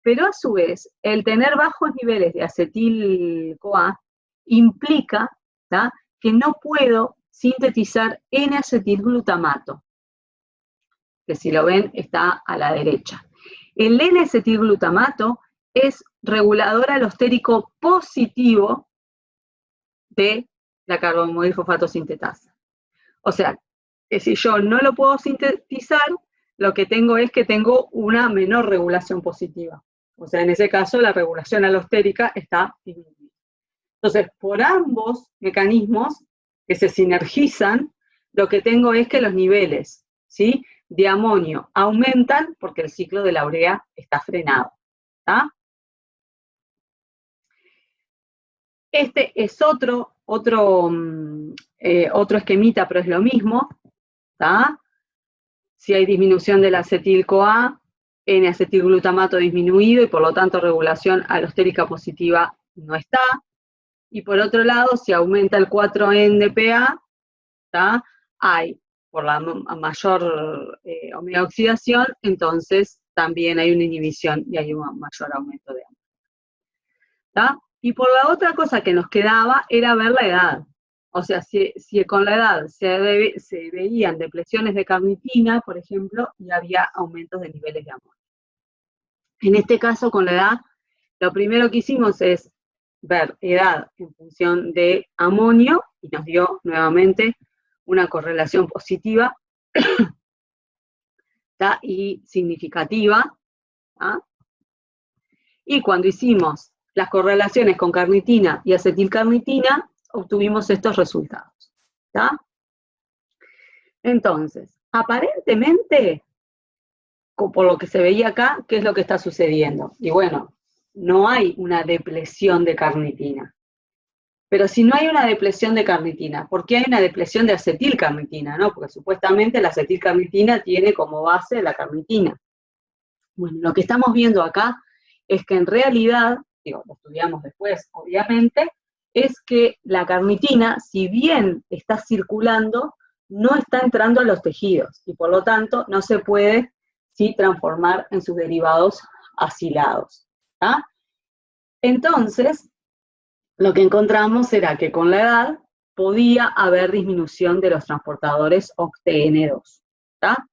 Pero a su vez, el tener bajos niveles de acetil-CoA implica, ¿tá?, que no puedo sintetizar N-acetilglutamato, que si lo ven está a la derecha. El N-acetilglutamato es regulador alostérico positivo de la carbamidilfosfato sintetasa. O sea, que si yo no lo puedo sintetizar, lo que tengo es que tengo una menor regulación positiva. O sea, en ese caso la regulación alostérica está disminuida. Entonces, por ambos mecanismos que se sinergizan, lo que tengo es que los niveles, ¿sí?, de amonio aumentan porque el ciclo de la urea está frenado, ¿tá? Este es otro esquemita, pero es lo mismo, ¿tá? Si hay disminución del acetil-CoA, N-acetilglutamato disminuido y por lo tanto regulación alostérica positiva no está. Y por otro lado, si aumenta el 4-en-DPA, hay por la mayor omega-oxidación, entonces también hay una inhibición y hay un mayor aumento de amonio. Y por la otra cosa que nos quedaba era ver la edad. O sea, si con la edad se veían depleciones de carnitina, por ejemplo, y había aumentos de niveles de amonio. En este caso, con la edad, lo primero que hicimos es ver edad en función de amonio, y nos dio nuevamente una correlación positiva y significativa. Y cuando hicimos las correlaciones con carnitina y acetilcarnitina, obtuvimos estos resultados. Entonces, aparentemente, por lo que se veía acá, ¿qué es lo que está sucediendo? Y bueno, no hay una depleción de carnitina. Pero si no hay una depleción de carnitina, ¿por qué hay una depleción de acetilcarnitina, no? Porque supuestamente la acetilcarnitina tiene como base la carnitina. Bueno, lo que estamos viendo acá es que en realidad, lo estudiamos después, obviamente, es que la carnitina, si bien está circulando, no está entrando a los tejidos y por lo tanto no se puede transformar en sus derivados acilados. ¿Tá? Entonces, lo que encontramos era que con la edad podía haber disminución de los transportadores OCTN2. ¿Tá?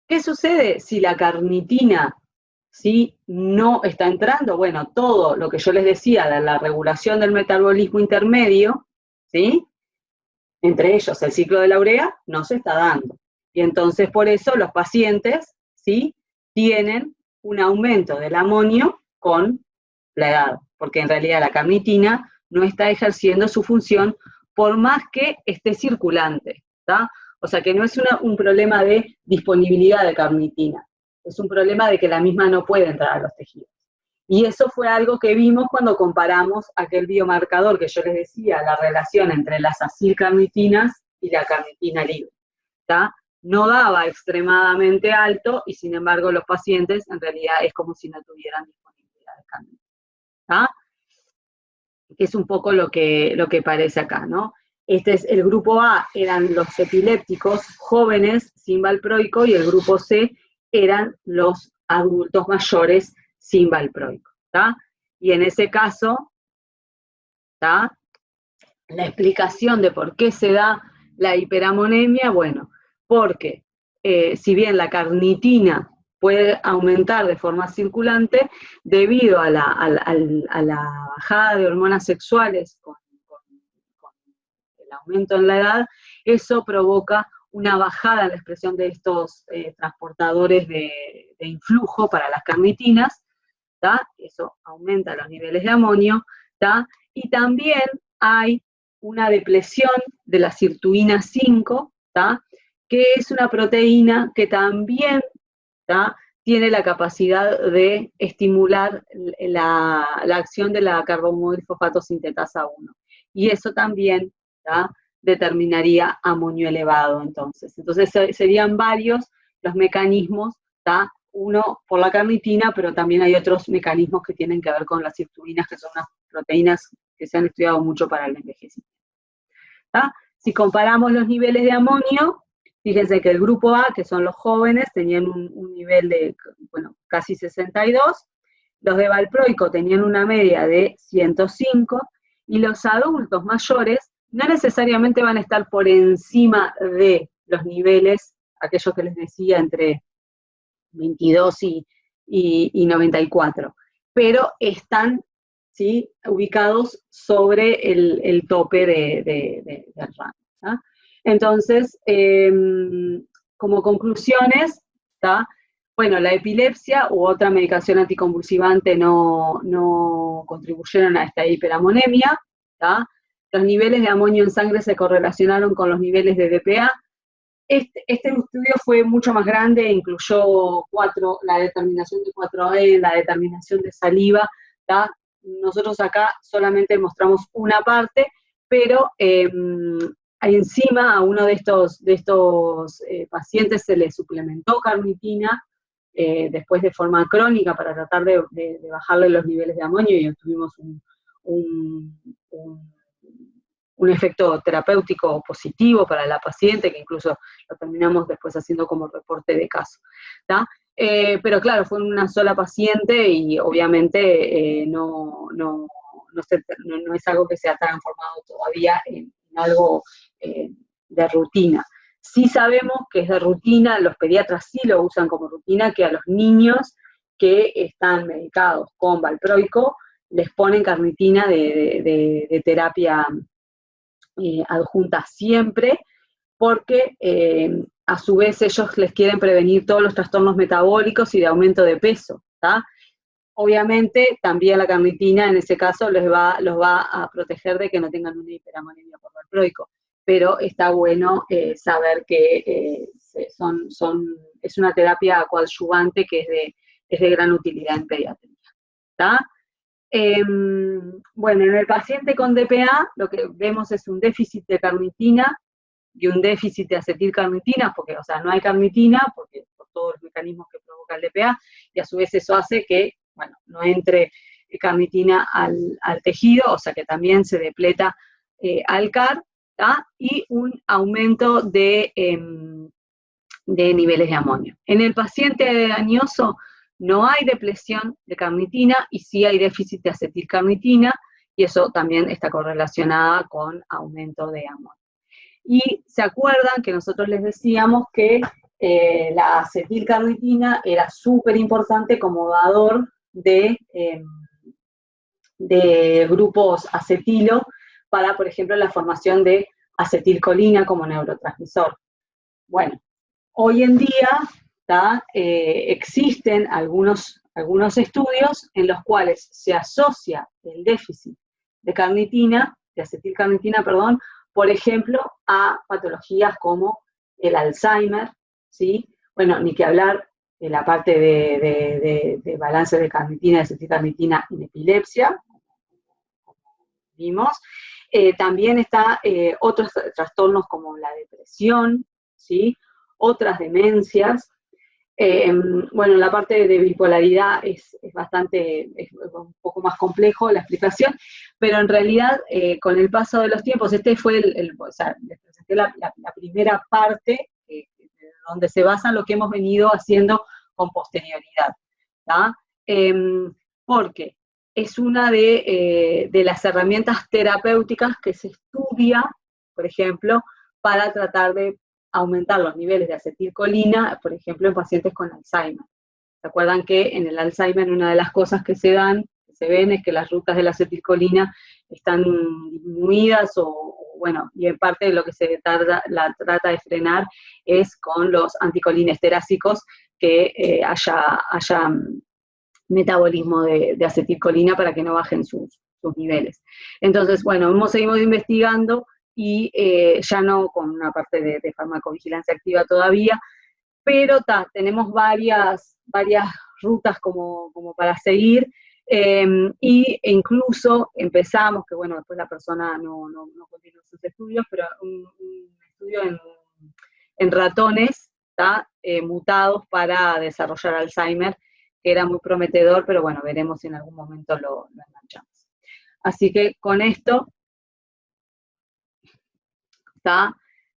¿Qué sucede si la carnitina no está entrando? Bueno, todo lo que yo les decía de la regulación del metabolismo intermedio, ¿sí? Entre ellos el ciclo de la urea, no se está dando. Y entonces por eso los pacientes, ¿sí? Tienen un aumento del amonio con la edad, porque en realidad la carnitina no está ejerciendo su función por más que esté circulante, ¿tá? O sea que no es un problema de disponibilidad de carnitina, es un problema de que la misma no puede entrar a los tejidos. Y eso fue algo que vimos cuando comparamos aquel biomarcador que yo les decía, la relación entre las acilcarnitinas y la carnitina libre. ¿Tá? No daba extremadamente alto y sin embargo los pacientes en realidad es como si no tuvieran disponibilidad de carnitina. ¿Tá? Que es un poco lo que parece acá, ¿no? Este es el grupo A, eran los epilépticos jóvenes sin valproico, y el grupo C eran los adultos mayores sin valproico, ¿tá? Y en ese caso, ¿tá? La explicación de por qué se da la hiperamonemia, bueno, porque si bien la carnitina puede aumentar de forma circulante, debido a la bajada de hormonas sexuales con el aumento en la edad, eso provoca una bajada en la expresión de estos transportadores de influjo para las carnitinas, ¿tá? Eso aumenta los niveles de amonio, ¿tá? Y también hay una depresión de la sirtuina 5, ¿tá? Que es una proteína que también, ¿tá? Tiene la capacidad de estimular la acción de la carbomoilfosfato sintetasa 1. Y eso también, ¿tá? Determinaría amonio elevado, entonces. Entonces serían varios los mecanismos, ¿tá? Uno por la carnitina, pero también hay otros mecanismos que tienen que ver con las sirtuinas, que son unas proteínas que se han estudiado mucho para el envejecimiento. ¿Tá? Si comparamos los niveles de amonio, fíjense que el grupo A, que son los jóvenes, tenían un nivel de, bueno, casi 62, los de valproico tenían una media de 105, y los adultos mayores no necesariamente van a estar por encima de los niveles, aquellos que les decía, entre 22 y 94, pero están, ¿sí?, ubicados sobre el tope del rango. ¿Tá? Entonces, como conclusiones, ¿tá? Bueno, la epilepsia u otra medicación anticonvulsivante no contribuyeron a esta hiperamonemia, ¿tá? Los niveles de amonio en sangre se correlacionaron con los niveles de DPA. Este estudio fue mucho más grande, incluyó la determinación de 4E, la determinación de saliva, ¿tá? Nosotros acá solamente mostramos una parte, pero encima a uno de estos pacientes se le suplementó carnitina, después de forma crónica para tratar de bajarle los niveles de amonio, y obtuvimos un efecto terapéutico positivo para la paciente, que incluso lo terminamos después haciendo como reporte de caso. ¿Tá? Pero claro, fue una sola paciente y obviamente no es algo que se ha transformado todavía en algo de rutina. Sí sabemos que es de rutina, los pediatras sí lo usan como rutina, que a los niños que están medicados con valproico les ponen carnitina de terapia adjunta siempre, porque a su vez ellos les quieren prevenir todos los trastornos metabólicos y de aumento de peso, ¿tá? Obviamente también la carnitina en ese caso los va a proteger de que no tengan una hiperamonemia por valproico, pero está bueno saber que es una terapia coadyuvante que es de gran utilidad en pediatría, ¿tá? Bueno, en el paciente con DPA lo que vemos es un déficit de carnitina y un déficit de acetilcarnitina, porque, o sea, no hay carnitina por todos los mecanismos que provoca el DPA, y a su vez eso hace que, bueno, no entre carnitina al tejido, o sea que también se depleta al CAR, ¿tá? Y un aumento de niveles de amonio. En el paciente añoso no hay depresión de carnitina y sí hay déficit de acetilcarnitina, y eso también está correlacionada con aumento de amonio. Y se acuerdan que nosotros les decíamos que la acetilcarnitina era súper importante como dador de grupos acetilo para, por ejemplo, la formación de acetilcolina como neurotransmisor. Bueno, hoy en día existen algunos estudios en los cuales se asocia el déficit de carnitina, de acetilcarnitina, perdón, por ejemplo, a patologías como el Alzheimer, ¿sí? Bueno, ni que hablar de la parte de balance de carnitina y acetilcarnitina en epilepsia, vimos. También está otros trastornos como la depresión, ¿sí? Otras demencias. Bueno, la parte de bipolaridad es un poco más complejo la explicación, pero en realidad con el paso de los tiempos, este fue o sea, les presenté la primera parte donde se basa lo que hemos venido haciendo con posterioridad, ¿tá? Porque es una de las herramientas terapéuticas que se estudia, por ejemplo, para tratar de aumentar los niveles de acetilcolina, por ejemplo, en pacientes con Alzheimer. ¿Se acuerdan que en el Alzheimer una de las cosas que se ven, es que las rutas de la acetilcolina están disminuidas bueno, y en parte de lo que se trata de frenar es con los anticolinestéricos que haya metabolismo de acetilcolina para que no bajen sus niveles. Entonces, bueno, hemos seguido investigando y ya no con una parte de farmacovigilancia activa todavía, pero tenemos varias rutas como para seguir, e incluso empezamos, que bueno, después la persona no continuó sus estudios, pero un estudio en ratones, mutados para desarrollar Alzheimer, que era muy prometedor, pero bueno, veremos si en algún momento lo enganchamos. Así que con esto,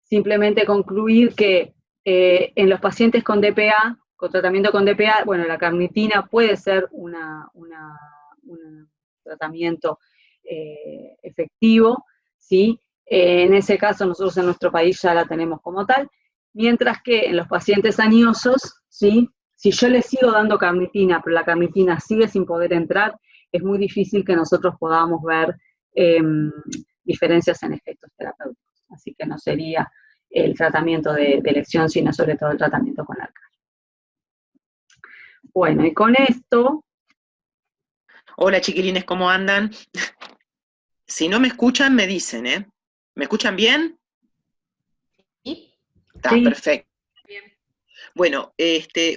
simplemente concluir que en los pacientes con DPA, con tratamiento con DPA, bueno, la carnitina puede ser un tratamiento efectivo, ¿sí? En ese caso, nosotros en nuestro país ya la tenemos como tal, mientras que en los pacientes añosos, ¿sí? Si yo les sigo dando carnitina, pero la carnitina sigue sin poder entrar, es muy difícil que nosotros podamos ver diferencias en efectos terapéuticos. Así que no sería el tratamiento de elección, sino sobre todo el tratamiento con alcalá. Bueno, y con esto... Hola chiquilines, ¿cómo andan? Si no me escuchan, me dicen, ¿eh? ¿Me escuchan bien? ¿Sí? Está, perfecto. Bueno,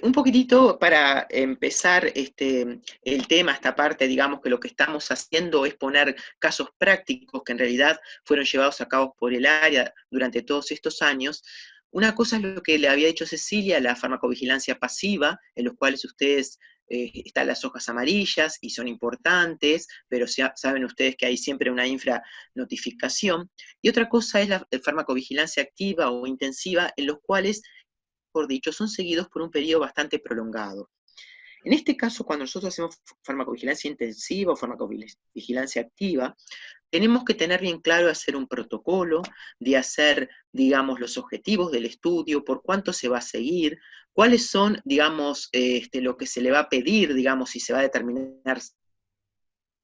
un poquitito para empezar el tema, esta parte, digamos que lo que estamos haciendo es poner casos prácticos que en realidad fueron llevados a cabo por el área durante todos estos años. Una cosa es lo que le había dicho Cecilia, la farmacovigilancia pasiva, en los cuales ustedes están las hojas amarillas y son importantes, pero saben ustedes que hay siempre una infranotificación. Y otra cosa es la farmacovigilancia activa o intensiva, en los cuales, por dicho, son seguidos por un periodo bastante prolongado. En este caso, cuando nosotros hacemos farmacovigilancia intensiva o farmacovigilancia activa, tenemos que tener bien claro hacer un protocolo, de hacer, digamos, los objetivos del estudio, por cuánto se va a seguir, cuáles son, digamos, lo que se le va a pedir, digamos, si se va a determinar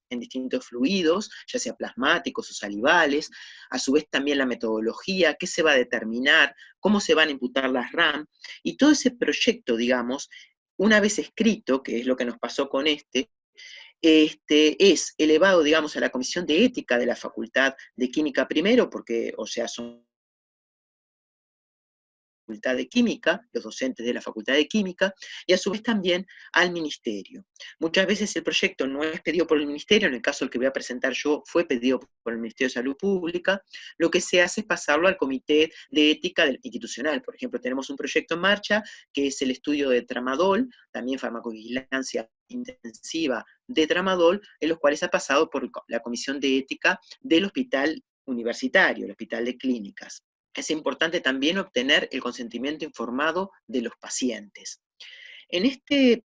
en distintos fluidos, ya sea plasmáticos o salivales, a su vez también la metodología, qué se va a determinar, cómo se van a imputar las RAM, y todo ese proyecto, digamos, una vez escrito, que es lo que nos pasó con es elevado, digamos, a la Comisión de Ética de la Facultad de Química primero, porque, o sea, son Facultad de Química, los docentes de la Facultad de Química, y a su vez también al Ministerio. Muchas veces el proyecto no es pedido por el Ministerio, en el caso del que voy a presentar yo fue pedido por el Ministerio de Salud Pública, lo que se hace es pasarlo al Comité de Ética Institucional. Por ejemplo, tenemos un proyecto en marcha que es el estudio de tramadol, también farmacovigilancia intensiva de tramadol, en los cuales ha pasado por la Comisión de Ética del Hospital universitario, el Hospital de Clínicas. Es importante también obtener el consentimiento informado de los pacientes. En este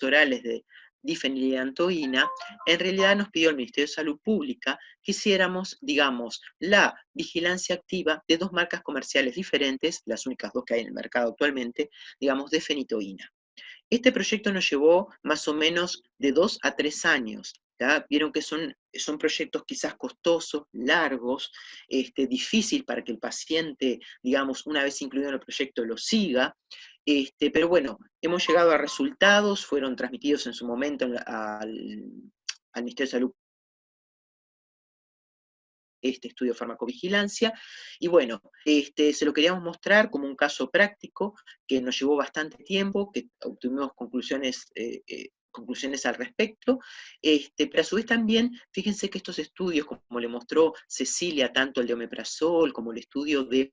orales de difenilantoína, en realidad nos pidió el Ministerio de Salud Pública que hiciéramos, digamos, la vigilancia activa de 2 marcas comerciales diferentes, las únicas 2 que hay en el mercado actualmente, digamos, de fenitoína. Este proyecto nos llevó más o menos de 2 a 3 años. ¿Ya? Vieron que son proyectos quizás costosos, largos, difícil para que el paciente, digamos, una vez incluido en el proyecto, lo siga. Pero bueno, hemos llegado a resultados, fueron transmitidos en su momento al Ministerio de Salud este estudio de farmacovigilancia, y bueno, se lo queríamos mostrar como un caso práctico que nos llevó bastante tiempo, que obtuvimos conclusiones al respecto, pero a su vez también, fíjense que estos estudios, como le mostró Cecilia, tanto el de omeprazol como el estudio de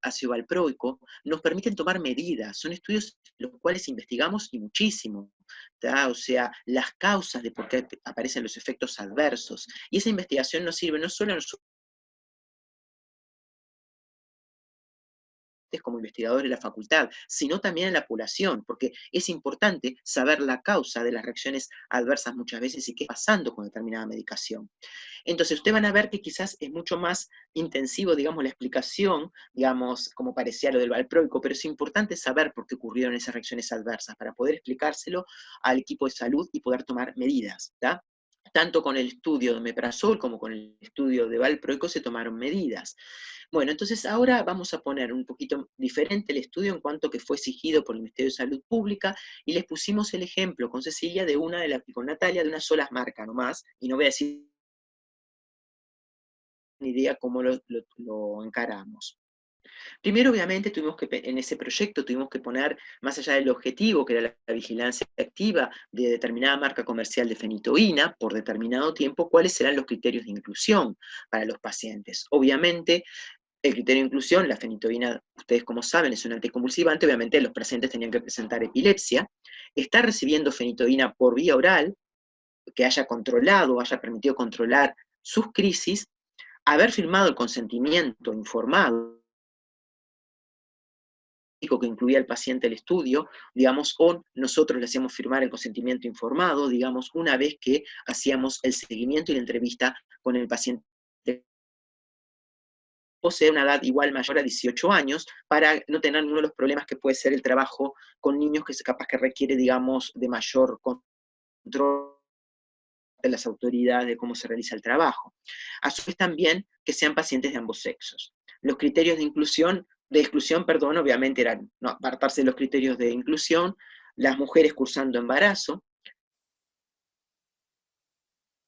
ácido valproico, nos permiten tomar medidas, son estudios los cuales investigamos y muchísimo, ¿tá? O sea, las causas de por qué aparecen los efectos adversos, y esa investigación nos sirve no solo a nosotros como investigadores de la facultad, sino también a la población, porque es importante saber la causa de las reacciones adversas muchas veces y qué está pasando con determinada medicación. Entonces, ustedes van a ver que quizás es mucho más intensivo, digamos, la explicación, digamos, como parecía lo del valproico, pero es importante saber por qué ocurrieron esas reacciones adversas, para poder explicárselo al equipo de salud y poder tomar medidas, ¿tá? Tanto con el estudio de omeprazol como con el estudio de valproico se tomaron medidas. Bueno, entonces ahora vamos a poner un poquito diferente el estudio en cuanto que fue exigido por el Ministerio de Salud Pública, y les pusimos el ejemplo con Cecilia y con Natalia de una sola marca nomás, y no voy a decir ni idea cómo lo encaramos. Primero, obviamente, en ese proyecto tuvimos que poner, más allá del objetivo, que era la vigilancia activa de determinada marca comercial de fenitoína por determinado tiempo, cuáles serán los criterios de inclusión para los pacientes. Obviamente, el criterio de inclusión, la fenitoína, ustedes como saben, es un anticonvulsivante, obviamente los pacientes tenían que presentar epilepsia, estar recibiendo fenitoína por vía oral, que haya controlado, haya permitido controlar sus crisis, haber firmado el consentimiento informado que incluía al paciente el estudio, digamos, o nosotros le hacíamos firmar el consentimiento informado, digamos, una vez que hacíamos el seguimiento y la entrevista con el paciente, posee una edad igual mayor a 18 años, para no tener ninguno de los problemas que puede ser el trabajo con niños, que es capaz que requiere, digamos, de mayor control de las autoridades de cómo se realiza el trabajo. A su vez también que sean pacientes de ambos sexos. Los criterios de exclusión, perdón, obviamente eran no apartarse de los criterios de inclusión, las mujeres cursando embarazo,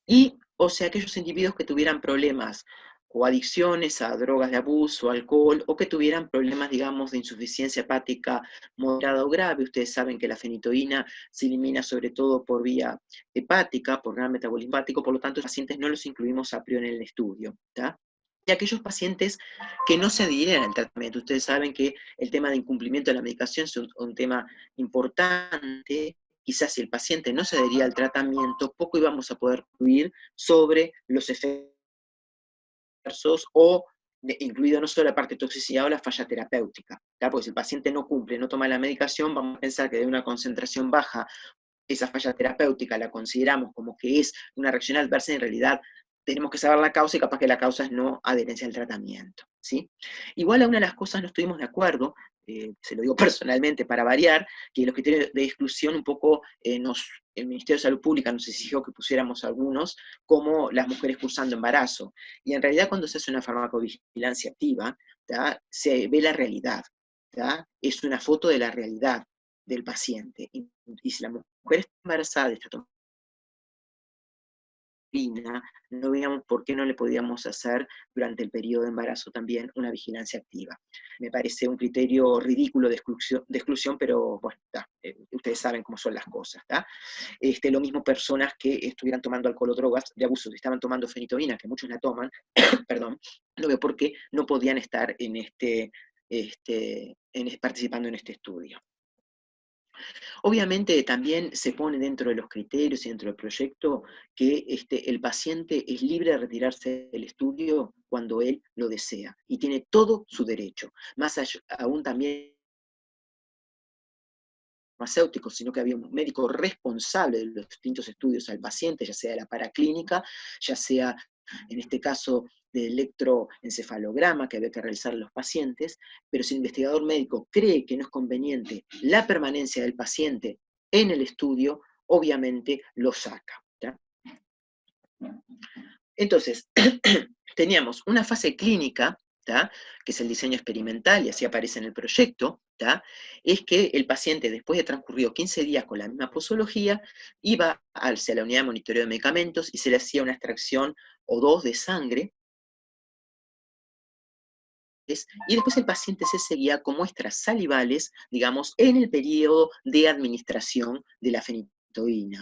y, o sea, aquellos individuos que tuvieran problemas o adicciones a drogas de abuso, alcohol, o que tuvieran problemas, digamos, de insuficiencia hepática moderada o grave. Ustedes saben que la fenitoína se elimina sobre todo por vía hepática, por gran metabolismo hepático, por lo tanto, los pacientes no los incluimos a priori en el estudio, ¿tá? Y aquellos pacientes que no se adhirieran al tratamiento. Ustedes saben que el tema de incumplimiento de la medicación es un tema importante. Quizás si el paciente no se adhería al tratamiento, poco íbamos a poder concluir sobre los efectos o incluido no solo la parte de toxicidad o la falla terapéutica, ¿tá? Porque si el paciente no cumple, no toma la medicación, vamos a pensar que de una concentración baja, esa falla terapéutica la consideramos como que es una reacción adversa, y en realidad tenemos que saber la causa, y capaz que la causa es no adherencia al tratamiento, ¿sí? Igual a una de las cosas no estuvimos de acuerdo, se lo digo personalmente para variar, que los criterios de exclusión un poco el Ministerio de Salud Pública nos exigió que pusiéramos algunos, como las mujeres cursando embarazo. Y en realidad cuando se hace una farmacovigilancia activa, ¿tá? Se ve la realidad, ¿tá? Es una foto de la realidad del paciente. Y si la mujer está embarazada y está tomando no veíamos por qué no le podíamos hacer durante el periodo de embarazo también una vigilancia activa. Me parece un criterio ridículo de exclusión, pero bueno, ustedes saben cómo son las cosas. Lo mismo personas que estuvieran tomando alcohol o drogas de abuso, si estaban tomando fenitoína, que muchos la toman, perdón, no veo por qué no podían estar participando en este estudio. Obviamente también se pone dentro de los criterios y dentro del proyecto que el paciente es libre de retirarse del estudio cuando él lo desea y tiene todo su derecho. Más aún también farmacéuticos, sino que había un médico responsable de los distintos estudios al paciente, ya sea de la paraclínica, ya sea en este caso de electroencefalograma que había que realizar a los pacientes, pero si el investigador médico cree que no es conveniente la permanencia del paciente en el estudio, obviamente lo saca. ¿Ya? Entonces, teníamos una fase clínica, ¿tá? Que es el diseño experimental, y así aparece en el proyecto, ¿tá? Es que el paciente, después de transcurrido 15 días con la misma posología, iba hacia la unidad de monitoreo de medicamentos y se le hacía una extracción o dos de sangre, y después el paciente se seguía con muestras salivales, digamos, en el periodo de administración de la fenitoína.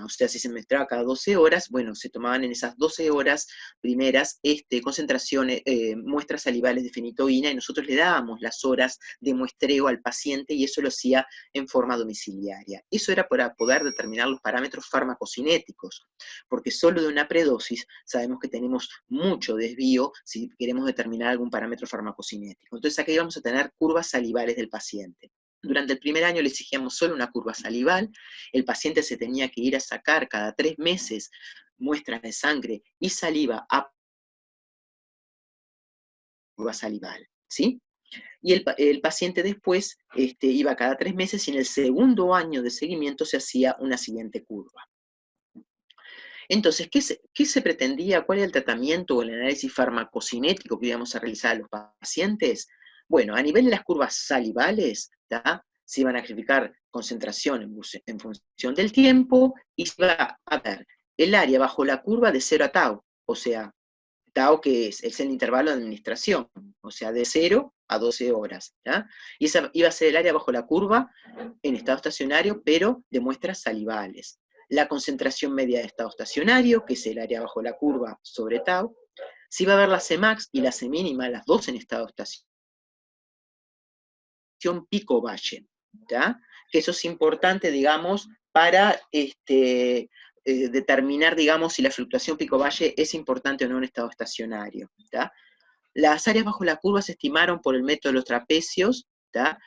O sea, si se administraba cada 12 horas, bueno, se tomaban en esas 12 horas primeras concentraciones, muestras salivales de fenitoína, y nosotros le dábamos las horas de muestreo al paciente, y eso lo hacía en forma domiciliaria. Eso era para poder determinar los parámetros farmacocinéticos, porque solo de una predosis sabemos que tenemos mucho desvío si queremos determinar algún parámetro farmacocinético. Entonces aquí vamos a tener curvas salivales del paciente. Durante el primer año le exigíamos solo una curva salival, el paciente se tenía que ir a sacar cada 3 meses muestras de sangre y saliva a curva salival, ¿sí? Y el paciente después iba cada 3 meses, y en el segundo año de seguimiento se hacía una siguiente curva. Entonces, ¿qué se pretendía? ¿Cuál era el tratamiento o el análisis farmacocinético que íbamos a realizar a los pacientes? Bueno, a nivel de las curvas salivales, ¿tá? Se iban a graficar concentración en función del tiempo, y se iba a ver el área bajo la curva de 0 a tau, o sea, tau que es el intervalo de administración, o sea, de 0 a 12 horas, ¿tá? Y esa iba a ser el área bajo la curva en estado estacionario, pero de muestras salivales. La concentración media de estado estacionario, que es el área bajo la curva sobre tau. Si va a ver la Cmax y la Cmínima, las dos en estado estacionario, pico-valle, ¿ya? Que eso es importante, digamos, para determinar, digamos, si la fluctuación pico-valle es importante o no en estado estacionario, ¿ya? Las áreas bajo la curva se estimaron por el método de los trapecios, ¿ya?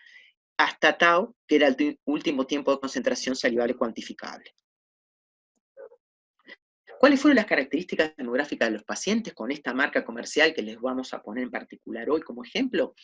Hasta tau, que era el último tiempo de concentración salivable cuantificable. ¿Cuáles fueron las características demográficas de los pacientes con esta marca comercial que les vamos a poner en particular hoy como ejemplo?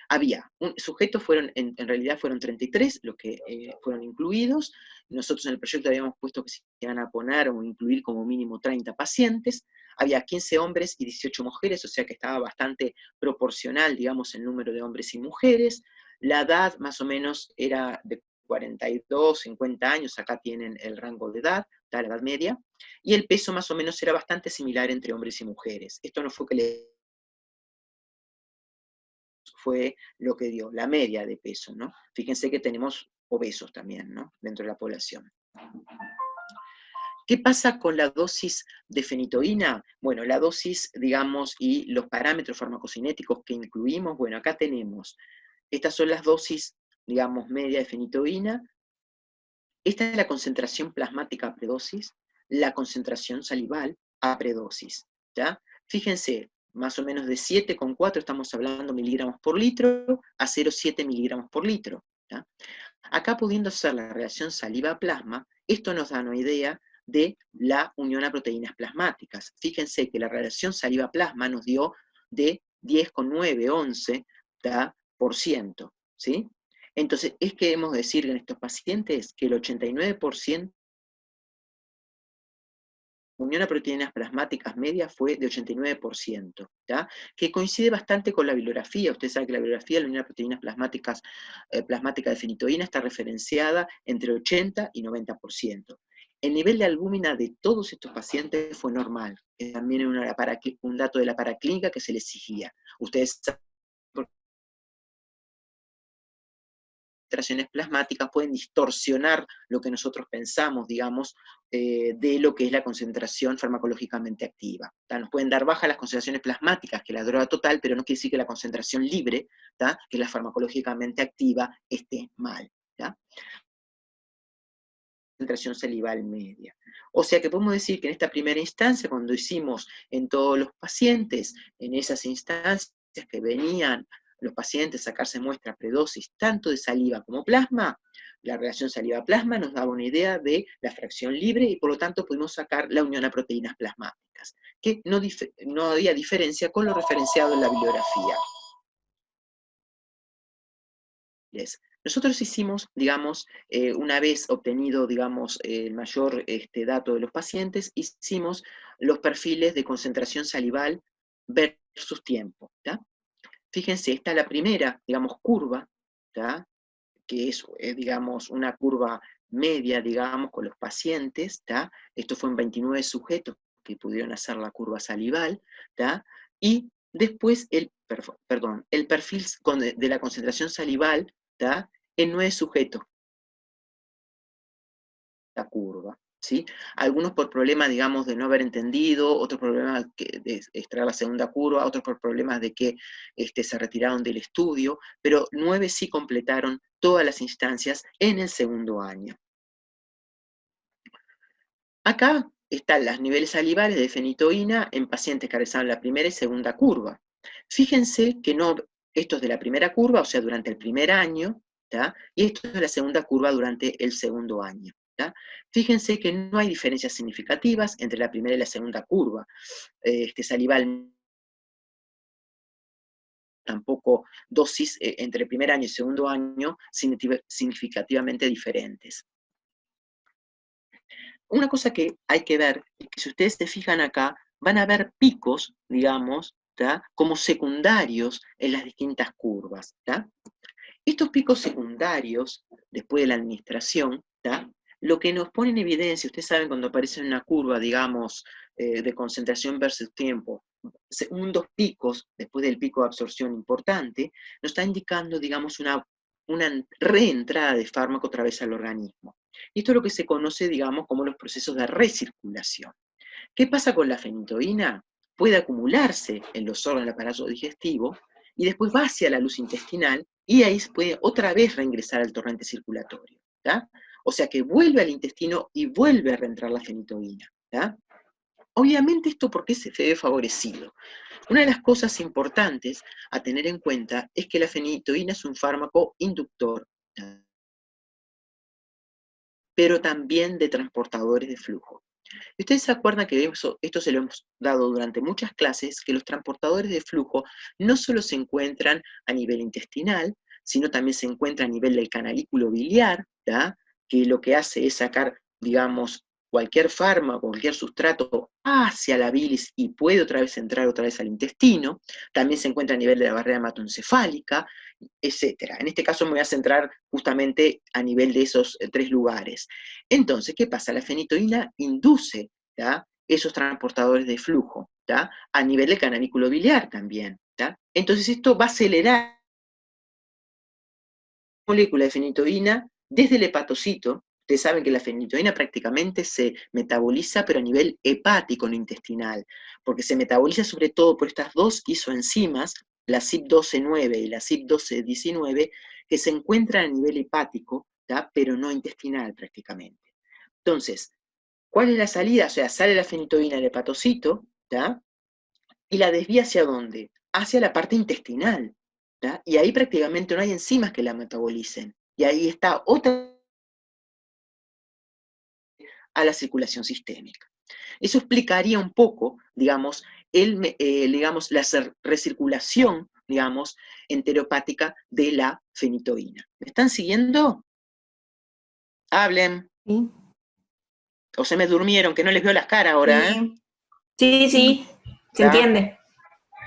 Había sujetos, en realidad fueron 33 los que fueron incluidos. Nosotros en el proyecto habíamos puesto que se iban a poner o incluir como mínimo 30 pacientes. Había 15 hombres y 18 mujeres, o sea que estaba bastante proporcional, digamos, el número de hombres y mujeres. La edad más o menos era de 42, 50 años, acá tienen el rango de edad, la edad media, y el peso más o menos era bastante similar entre hombres y mujeres. Esto no fue que fue lo que dio, la media de peso, ¿no? Fíjense que tenemos obesos también, ¿no? Dentro de la población. ¿Qué pasa con la dosis de fenitoína? Bueno, la dosis, digamos, y los parámetros farmacocinéticos que incluimos, bueno, acá tenemos, estas son las dosis, digamos, media de fenitoína. Esta es la concentración plasmática a predosis, la concentración salival a predosis, ¿ya? Fíjense, más o menos de 7,4 estamos hablando miligramos por litro a 0,7 miligramos por litro, ¿ya? Acá, pudiendo hacer la relación saliva-plasma, esto nos da una idea de la unión a proteínas plasmáticas. Fíjense que la relación saliva-plasma nos dio de 10,9, 11, %, ¿sí? Entonces, queremos decir en estos pacientes que el 89% unión a proteínas plasmáticas media fue de 89%, ¿tá? Que coincide bastante con la bibliografía. Usted sabe que la bibliografía de la unión a proteínas plasmáticas, plasmática de fenitoína está referenciada entre 80 y 90%. El nivel de albúmina de todos estos pacientes fue normal. También un dato de la paraclínica que se le exigía. Ustedes saben, concentraciones plasmáticas pueden distorsionar lo que nosotros pensamos, digamos, de lo que es la concentración farmacológicamente activa. ¿Tá? Nos pueden dar baja las concentraciones plasmáticas, que es la droga total, pero no quiere decir que la concentración libre, ¿tá? Que es la farmacológicamente activa, esté mal. ¿Tá? concentración salival media. O sea que podemos decir que en esta primera instancia, cuando hicimos en todos los pacientes, en esas instancias que venían los pacientes a sacarse muestra predosis tanto de saliva como plasma, la relación saliva-plasma nos daba una idea de la fracción libre y por lo tanto pudimos sacar la unión a proteínas plasmáticas, que no había diferencia con lo referenciado en la bibliografía. Nosotros hicimos, digamos, una vez obtenido, digamos, el mayor dato de los pacientes, hicimos los perfiles de concentración salival versus tiempo, ¿tá? Fíjense, esta es la primera, digamos, curva, ¿tá? Que es, digamos, una curva media, digamos, con los pacientes, ¿tá? Esto fue en 29 sujetos que pudieron hacer la curva salival, ¿tá? Y después el perfil de la concentración salival, ¿tá? En 9 sujetos, la curva, ¿sí? Algunos por problemas, digamos, de no haber entendido, otros problemas de extraer la segunda curva, otros por problemas de que se retiraron del estudio, pero 9 sí completaron todas las instancias en el segundo año. Acá están los niveles salivales de fenitoína en pacientes que realizaron la primera y segunda curva. Fíjense que no, esto es de la primera curva, o sea, durante el primer año, ¿tá? Y esto es de la segunda curva durante el segundo año, ¿tá? Fíjense que no hay diferencias significativas entre la primera y la segunda curva. Salival, tampoco dosis entre el primer año y segundo año significativamente diferentes. Una cosa que hay que ver es que si ustedes se fijan acá, van a ver picos, digamos, ¿tá? Como secundarios en las distintas curvas, ¿tá? Estos picos secundarios, después de la administración, ¿tá? Lo que nos pone en evidencia, ustedes saben cuando aparece una curva, digamos, de concentración versus tiempo, segundos picos, después del pico de absorción importante, nos está indicando, digamos, una reentrada de fármaco otra vez al organismo. Y esto es lo que se conoce, digamos, como los procesos de recirculación. ¿Qué pasa con la fenitoína? Puede acumularse en los órganos del aparato digestivo y después va hacia la luz intestinal y ahí puede otra vez reingresar al torrente circulatorio, ¿tá? O sea que vuelve al intestino y vuelve a reentrar la fenitoína, ¿tá? Obviamente esto porque se ve favorecido. Una de las cosas importantes a tener en cuenta es que la fenitoína es un fármaco inductor, ¿tá? Pero también de transportadores de flujo. Ustedes se acuerdan que esto se lo hemos dado durante muchas clases, que los transportadores de flujo no solo se encuentran a nivel intestinal, sino también se encuentran a nivel del canalículo biliar, ¿tá? Que lo que hace es sacar, digamos, cualquier fármaco, cualquier sustrato hacia la bilis y puede otra vez entrar otra vez al intestino. También se encuentra a nivel de la barrera hematoencefálica, etc. En este caso me voy a centrar justamente a nivel de esos 3 lugares. Entonces, ¿qué pasa? La fenitoína induce, ¿tá? Esos transportadores de flujo, ¿tá? A nivel del canalículo biliar también, ¿tá? Entonces esto va a acelerar la molécula de fenitoína desde el hepatocito. Ustedes saben que la fenitoína prácticamente se metaboliza, pero a nivel hepático, no intestinal, porque se metaboliza sobre todo por estas dos isoenzimas, la CYP12-9 y la CYP12-19, que se encuentran a nivel hepático, ¿tá? Pero no intestinal prácticamente. Entonces, ¿cuál es la salida? O sea, sale la fenitoína del hepatocito, ¿tá? Y la desvía ¿hacia dónde? Hacia la parte intestinal, ¿tá? Y ahí prácticamente no hay enzimas que la metabolicen. Y ahí está otra a la circulación sistémica. Eso explicaría un poco, digamos, digamos la recirculación, digamos, enteropática de la fenitoína. ¿Me están siguiendo? Hablen. Sí. O se me durmieron, que no les veo las caras ahora, ¿eh? Sí, se entiende.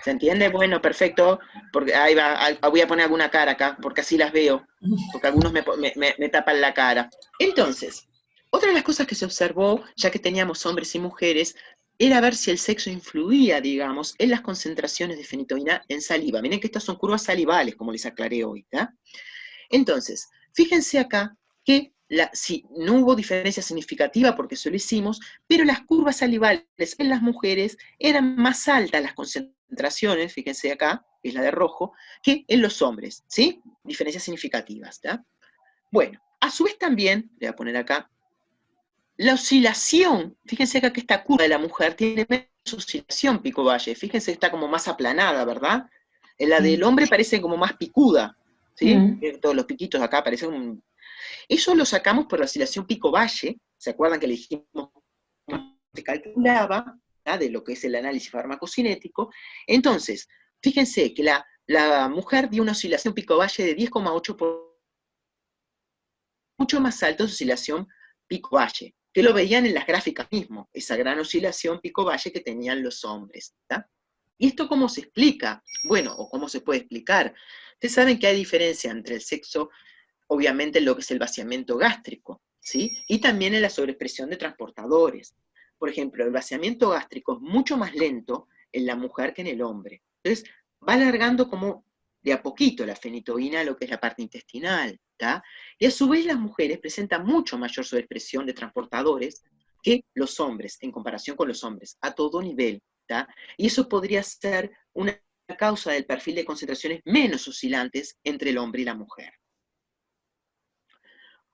¿Se entiende? Bueno, perfecto, porque ahí va, voy a poner alguna cara acá, porque así las veo, porque algunos me tapan la cara. Entonces, otra de las cosas que se observó, ya que teníamos hombres y mujeres, era ver si el sexo influía, digamos, en las concentraciones de fenitoína en saliva. Miren que estas son curvas salivales, como les aclaré hoy, ¿tá? Entonces, fíjense acá que sí, no hubo diferencia significativa porque eso lo hicimos, pero las curvas salivales en las mujeres eran más altas las concentraciones, fíjense acá, que es la de rojo, que en los hombres, ¿sí? Diferencias significativas, ¿tá? Bueno, a su vez también, le voy a poner acá, La oscilación, fíjense acá que esta curva de la mujer tiene menos oscilación pico-valle, fíjense que está como más aplanada, ¿verdad? En la del hombre parece como más picuda, ¿sí? Todos los piquitos acá parecen un... Eso lo sacamos por la oscilación pico-valle, ¿se acuerdan que le dijimos que se calculaba, ¿tá? De lo que es el análisis farmacocinético? Entonces, fíjense que la mujer dio una oscilación pico-valle de 10,8 por mucho más alta oscilación pico-valle, que lo veían en las gráficas mismo, esa gran oscilación pico-valle que tenían los hombres. ¿Tá? ¿Y esto cómo se explica? Bueno, o cómo se puede explicar. Ustedes saben que hay diferencia entre el sexo, obviamente, en lo que es el vaciamiento gástrico, ¿sí? Y también en la sobreexpresión de transportadores. Por ejemplo, el vaciamiento gástrico es mucho más lento en la mujer que en el hombre. Entonces, va alargando como de a poquito la fenitoína a lo que es la parte intestinal, ¿tá? Y a su vez las mujeres presentan mucho mayor sobreexpresión de transportadores que los hombres, en comparación con los hombres, a todo nivel, ¿tá? Y eso podría ser una causa del perfil de concentraciones menos oscilantes entre el hombre y la mujer.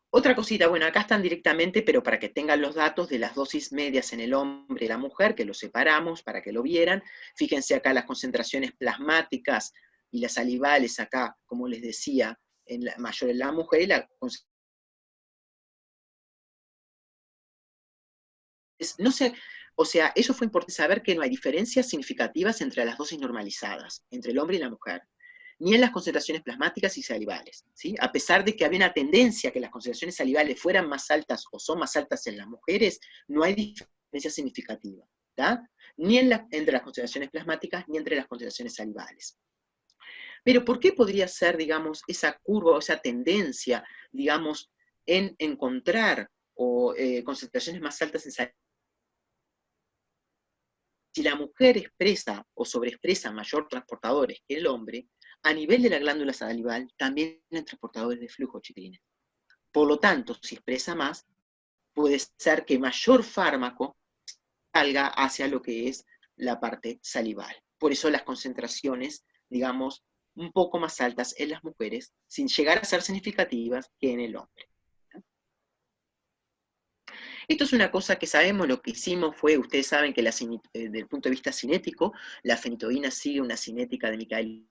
Otra cosita, bueno, acá están directamente, pero para que tengan los datos de las dosis medias en el hombre y la mujer, que lo separamos para que lo vieran. Fíjense acá las concentraciones plasmáticas y las salivales acá, como les decía, mayor en la mujer y la no sé, o sea, eso fue importante saber que no hay diferencias significativas entre las dosis normalizadas, entre el hombre y la mujer, ni en las concentraciones plasmáticas y salivales, ¿sí? A pesar de que había una tendencia a que las concentraciones salivales fueran más altas o son más altas en las mujeres, no hay diferencia significativa, ¿tá? Ni entre las concentraciones plasmáticas ni entre las concentraciones salivales. Pero ¿por qué podría ser, digamos, esa curva o esa tendencia, digamos, en encontrar concentraciones más altas en salivales? Si la mujer expresa o sobreexpresa mayor transportadores que el hombre, a nivel de la glándula salival también hay transportadores de flujo, chiquilines. Por lo tanto, si expresa más, puede ser que mayor fármaco salga hacia lo que es la parte salival. Por eso las concentraciones, digamos, un poco más altas en las mujeres, sin llegar a ser significativas que en el hombre. Esto es una cosa que sabemos, lo que hicimos fue, ustedes saben que desde el punto de vista cinético, la fenitoína sigue una cinética de Michaelis.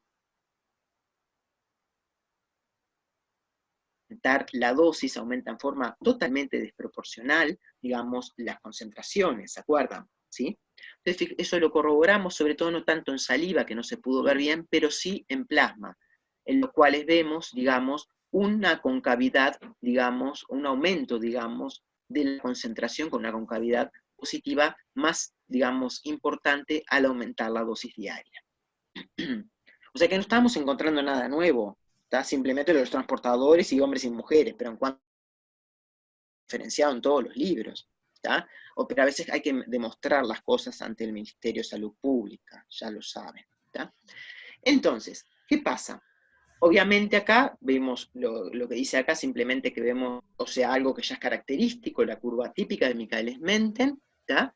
La dosis aumenta en forma totalmente desproporcional, digamos, las concentraciones, ¿se acuerdan? ¿Sí? Entonces, eso lo corroboramos, sobre todo no tanto en saliva, que no se pudo ver bien, pero sí en plasma, en los cuales vemos, digamos, una concavidad, digamos, un aumento, digamos, de la concentración con una concavidad positiva más, digamos, importante al aumentar la dosis diaria. O sea que no estamos encontrando nada nuevo, ¿tá? Simplemente los transportadores y hombres y mujeres, pero en cuanto diferenciado en todos los libros, ¿tá? Pero a veces hay que demostrar las cosas ante el Ministerio de Salud Pública, ya lo saben, ¿tá? Entonces, ¿qué pasa? Obviamente acá vemos lo que dice acá, simplemente que vemos, o sea, algo que ya es característico, la curva típica de Michaelis-Menten, ¿tá?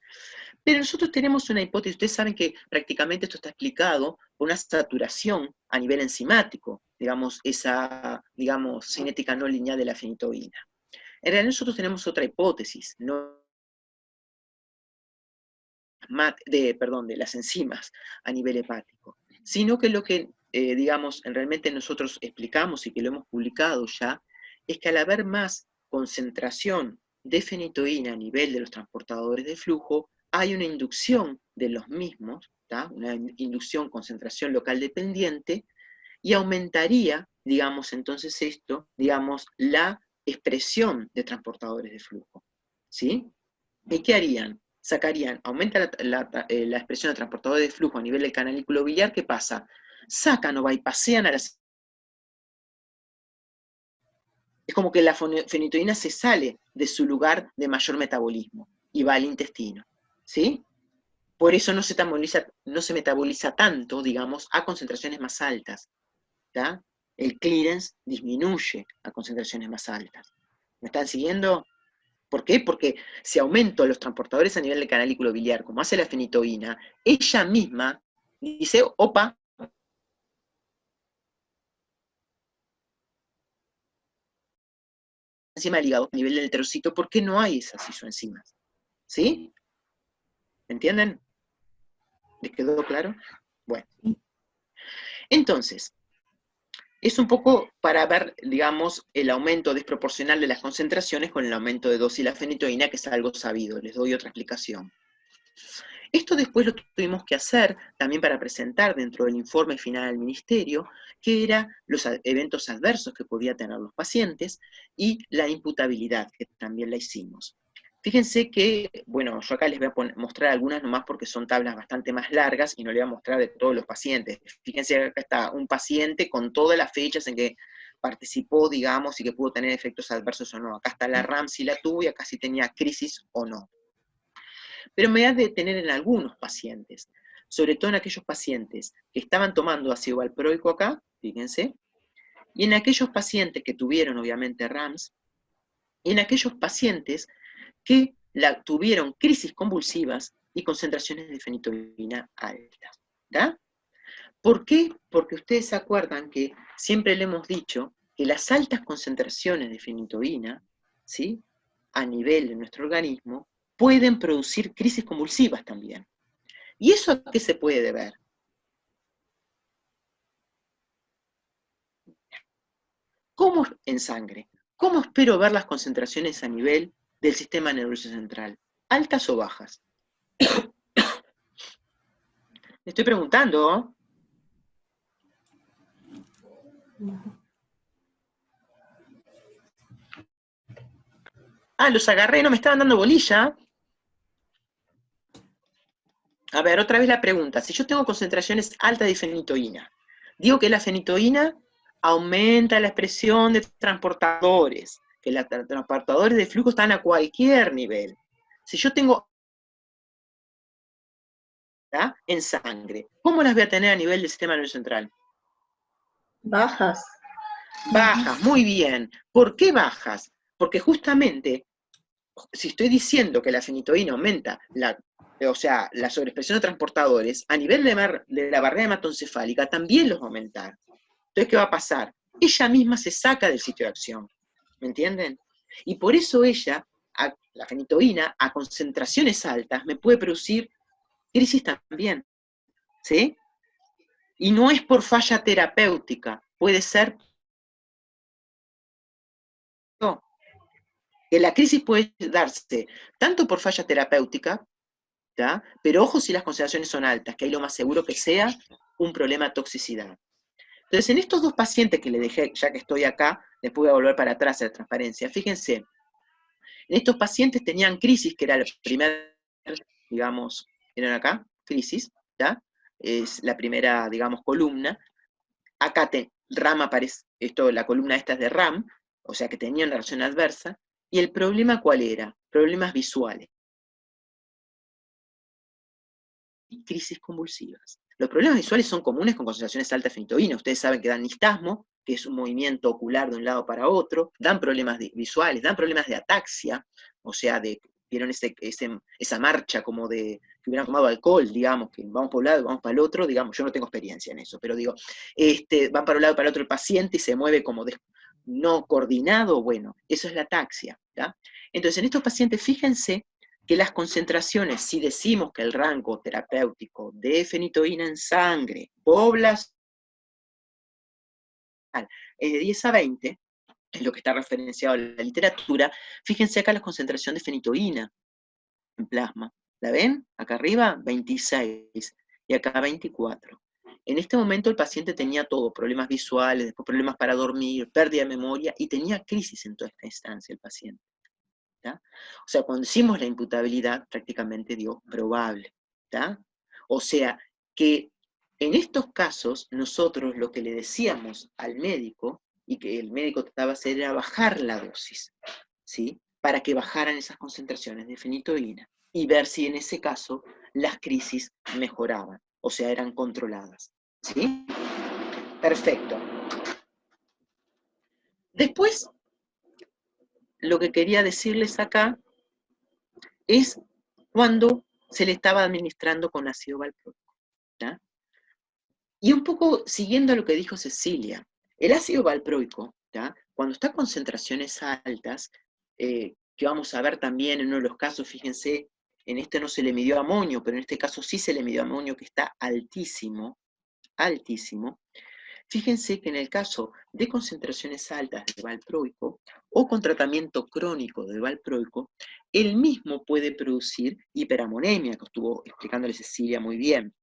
Pero nosotros tenemos una hipótesis, ustedes saben que prácticamente esto está explicado por una saturación a nivel enzimático, digamos, esa, digamos, cinética no lineal de la fenitoína. En realidad nosotros tenemos otra hipótesis, no de las enzimas a nivel hepático, sino que lo que, digamos, realmente nosotros explicamos y que lo hemos publicado ya, es que al haber más concentración de fenitoína a nivel de los transportadores de flujo, hay una inducción de los mismos, ¿tá? Una inducción concentración local dependiente, y aumentaría, digamos, entonces esto, digamos, la expresión de transportadores de flujo, ¿sí? ¿Y qué harían? Sacarían, aumenta la expresión de transportadores de flujo a nivel del canalículo biliar, ¿qué pasa? Sacan o bypassean a las... Es como que la fenitoína se sale de su lugar de mayor metabolismo y va al intestino, ¿sí? Por eso no se metaboliza tanto, digamos, a concentraciones más altas, ¿tá? El clearance disminuye a concentraciones más altas. ¿Me están siguiendo? ¿Por qué? Porque si aumento los transportadores a nivel del canalículo biliar, como hace la fenitoína, ella misma dice, opa, enzima del hígado a nivel del enterocito, porque no hay esas isoenzimas. ¿Sí? ¿Entienden? ¿Les quedó claro? Bueno. Entonces, es un poco para ver, digamos, el aumento desproporcional de las concentraciones con el aumento de dosis de la fenitoína, que es algo sabido. Les doy otra explicación. Esto después lo tuvimos que hacer también para presentar dentro del informe final al ministerio, que eran los eventos adversos que podían tener los pacientes y la imputabilidad, que también la hicimos. Fíjense que, bueno, yo acá les voy a mostrar algunas nomás porque son tablas bastante más largas y no les voy a mostrar de todos los pacientes. Fíjense que acá está un paciente con todas las fechas en que participó, digamos, y que pudo tener efectos adversos o no. Acá está la RAM si la tuvo y acá si tenía crisis o no. Pero me voy a detener en algunos pacientes, sobre todo en aquellos pacientes que estaban tomando ácido valproico acá, fíjense, y en aquellos pacientes que tuvieron obviamente RAMS, y en aquellos pacientes que tuvieron crisis convulsivas y concentraciones de fenitoína altas. ¿Da? ¿Por qué? Porque ustedes se acuerdan que siempre le hemos dicho que las altas concentraciones de fenitoína, ¿sí?, a nivel de nuestro organismo, pueden producir crisis convulsivas también. ¿Y eso a qué se puede deber? ¿Cómo en sangre? ¿Cómo espero ver las concentraciones a nivel del sistema nervioso central? ¿Altas o bajas? Me estoy preguntando. Ah, los agarré, no me estaban dando bolilla. A ver, otra vez la pregunta. Si yo tengo concentraciones altas de fenitoína, digo que la fenitoína aumenta la expresión de transportadores, que los transportadores de flujo están a cualquier nivel. Si yo tengo en sangre, ¿cómo las voy a tener a nivel del sistema nervioso central? Bajas. Bajas, muy bien. ¿Por qué bajas? Porque justamente, si estoy diciendo que la fenitoína aumenta la sobreexpresión de transportadores, a nivel de la barrera hematoencefálica también los va a aumentar. Entonces, ¿qué va a pasar? Ella misma se saca del sitio de acción. ¿Me entienden? Y por eso ella, la fenitoína, a concentraciones altas, me puede producir crisis también. ¿Sí? Y no es por falla terapéutica, puede ser no, que la crisis puede darse tanto por falla terapéutica, ¿ya? Pero ojo si las concentraciones son altas, que ahí lo más seguro que sea un problema de toxicidad. Entonces, en estos dos pacientes que le dejé, ya que estoy acá, después voy a volver para atrás a la transparencia, fíjense, en estos pacientes tenían crisis, que era la primera, digamos, ¿vieron acá? Crisis, ¿ya? Es la primera, digamos, columna. Acá RAM aparece, la columna esta es de RAM, o sea que tenía una reacción adversa, y el problema ¿cuál era? Problemas visuales. Y crisis convulsivas. Los problemas visuales son comunes con concentraciones altas de fenitoína. Ustedes saben que dan nistagmo, que es un movimiento ocular de un lado para otro, dan problemas visuales, dan problemas de ataxia, o sea, vieron esa marcha como de que hubieran tomado alcohol, digamos, que vamos para un lado y vamos para el otro, digamos, yo no tengo experiencia en eso, pero digo, van para un lado y para el otro el paciente y se mueve como no coordinado, bueno, eso es la ataxia, ¿ya? Entonces, en estos pacientes, fíjense que las concentraciones, si decimos que el rango terapéutico de fenitoína en sangre poblacional es de 10 a 20, es lo que está referenciado en la literatura, fíjense acá la concentración de fenitoína en plasma. ¿La ven? Acá arriba, 26, y acá 24. En este momento el paciente tenía todo, problemas visuales, después problemas para dormir, pérdida de memoria, y tenía crisis en toda esta instancia el paciente. ¿tá? O sea, cuando hicimos la imputabilidad, prácticamente dio probable. ¿tá? O sea, que en estos casos, nosotros lo que le decíamos al médico, y que el médico trataba de hacer, era bajar la dosis, ¿sí? Para que bajaran esas concentraciones de fenitoína, y ver si en ese caso las crisis mejoraban, o sea, eran controladas. ¿Sí? Perfecto. Después, lo que quería decirles acá es cuando se le estaba administrando con ácido valproico. ¿tá? Y un poco siguiendo lo que dijo Cecilia, el ácido valproico, ¿tá? cuando está a concentraciones altas, que vamos a ver también en uno de los casos, fíjense, en este no se le midió amonio, pero en este caso sí se le midió amonio, que está altísimo, altísimo. Fíjense que en el caso de concentraciones altas de valproico o con tratamiento crónico de valproico, él mismo puede producir hiperamonemia, que estuvo explicándole Cecilia muy bien.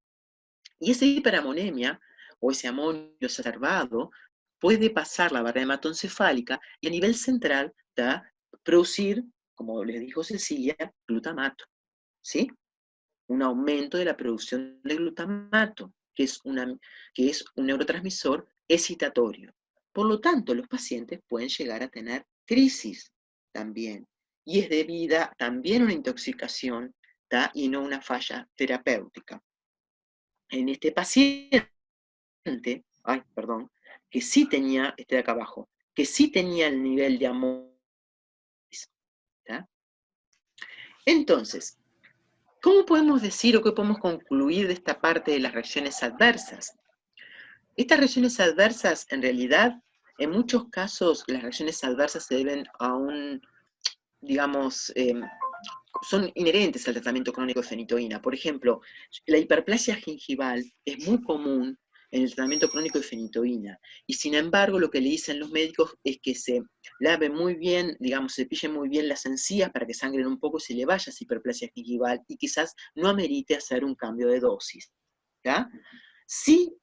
Y esa hiperamonemia, o ese amonio exacerbado, puede pasar la barrera hematoencefálica y a nivel central producir, como les dijo Cecilia, glutamato, ¿sí? Un aumento de la producción de glutamato, que es un neurotransmisor excitatorio. Por lo tanto, los pacientes pueden llegar a tener crisis también. Y es debida también a una intoxicación y no una falla terapéutica. En este paciente, que sí tenía, de acá abajo, que sí tenía el nivel de amonio. Entonces, ¿cómo podemos decir o qué podemos concluir de esta parte de las reacciones adversas? Estas reacciones adversas, en realidad, en muchos casos, las reacciones adversas se deben a digamos, son inherentes al tratamiento crónico de fenitoína. Por ejemplo, la hiperplasia gingival es muy común en el tratamiento crónico de fenitoína, y sin embargo lo que le dicen los médicos es que se lave muy bien, digamos, se cepille muy bien las encías para que sangren un poco y se le vaya esa hiperplasia gingival, y quizás no amerite hacer un cambio de dosis. ¿Ya? Sí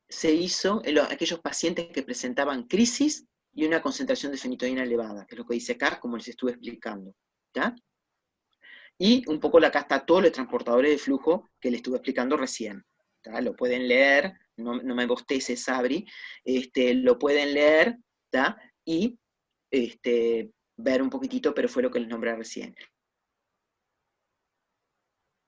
se hizo en aquellos pacientes que presentaban crisis y una concentración de fenitoína elevada, que es lo que dice acá, como les estuve explicando. ¿Ya? Y un poco acá está todos los transportadores de flujo que les estuve explicando recién. ¿Tá? Lo pueden leer, no me bostece, Sabri, lo pueden leer, ¿tá? Y ver un poquitito, pero fue lo que les nombré recién.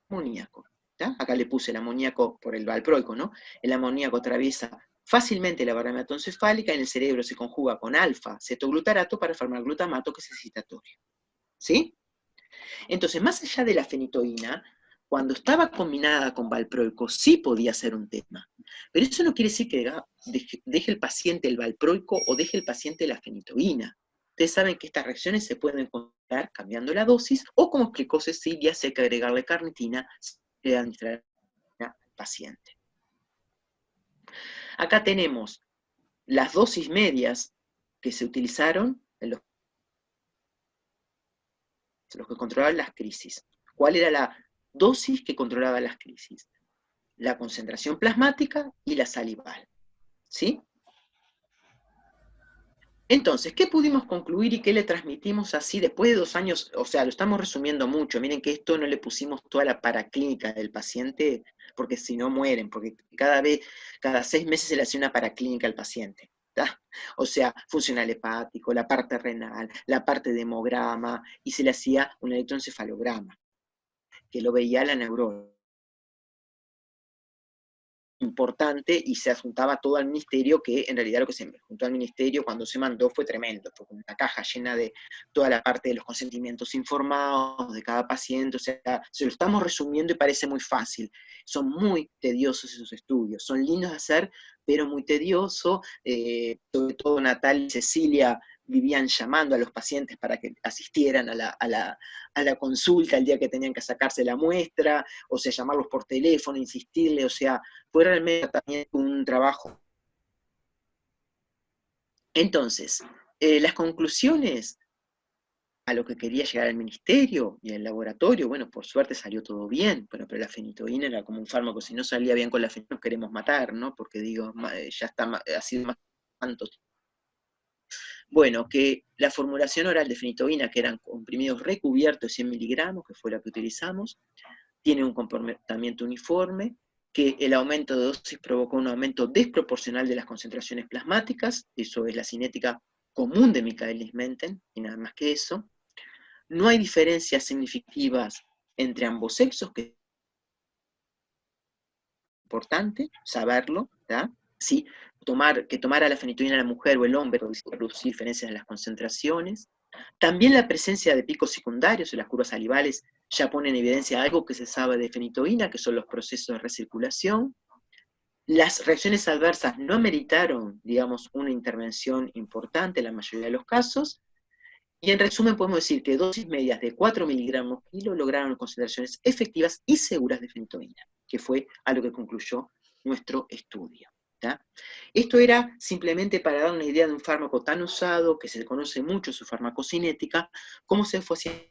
Amoníaco. ¿Tá? Acá le puse el amoníaco por el valproico, ¿no? El amoníaco atraviesa fácilmente la barrera hematoencefálica, en el cerebro se conjuga con alfa-cetoglutarato para formar glutamato, que es excitatorio. ¿Sí? Entonces, más allá de la fenitoína, cuando estaba combinada con valproico, sí podía ser un tema. Pero eso no quiere decir que deje el paciente el valproico o deje el paciente la fenitoína. Ustedes saben que estas reacciones se pueden controlar cambiando la dosis, o como explicó Cecilia, si hay que agregarle carnitina, se le administrar al paciente. Acá tenemos las dosis medias que se utilizaron en los que controlaban las crisis. ¿Cuál era la dosis que controlaba las crisis? La concentración plasmática y la salival. ¿Sí? Entonces, ¿qué pudimos concluir y qué le transmitimos así después de 2 años? O sea, lo estamos resumiendo mucho. Miren que esto no le pusimos toda la paraclínica del paciente, porque si no mueren, porque cada 6 meses se le hace una paraclínica al paciente. ¿Tá? O sea, funcional hepático, la parte renal, la parte de hemograma, y se le hacía un electroencefalograma, que lo veía la neuróloga. Importante, y se adjuntaba todo al ministerio, que en realidad lo que se juntó al ministerio cuando se mandó fue tremendo, fue una caja llena de toda la parte de los consentimientos informados de cada paciente. O sea, se lo estamos resumiendo y parece muy fácil. Son muy tediosos esos estudios, son lindos de hacer, pero muy tediosos, sobre todo Natalia y Cecilia vivían llamando a los pacientes para que asistieran a la consulta el día que tenían que sacarse la muestra, o sea, llamarlos por teléfono, insistirle, o sea, fue realmente también un trabajo. Entonces, las conclusiones a lo que quería llegar al ministerio y al laboratorio, bueno, por suerte salió todo bien, bueno, pero la fenitoína era como un fármaco, si no salía bien con la fenitoína nos queremos matar, ¿no? Porque digo, ya está, ha sido más tanto. Bueno, que la formulación oral de fenitoína, que eran comprimidos recubiertos de 100 miligramos, que fue la que utilizamos, tiene un comportamiento uniforme, que el aumento de dosis provocó un aumento desproporcional de las concentraciones plasmáticas, eso es la cinética común de Michaelis-Menten, y nada más que eso. No hay diferencias significativas entre ambos sexos, que es importante saberlo, ¿tá? Sí, que tomara la fenitoína la mujer o el hombre producir diferencias en las concentraciones. También la presencia de picos secundarios en las curvas salivales ya pone en evidencia algo que se sabe de fenitoína, que son los procesos de recirculación. Las reacciones adversas no ameritaron, digamos, una intervención importante en la mayoría de los casos, y en resumen podemos decir que dosis medias de 4 miligramos kilo lograron concentraciones efectivas y seguras de fentoína, que fue a lo que concluyó nuestro estudio. ¿Tá? Esto era simplemente para dar una idea de un fármaco tan usado, que se conoce mucho su farmacocinética, cómo se fue haciendo.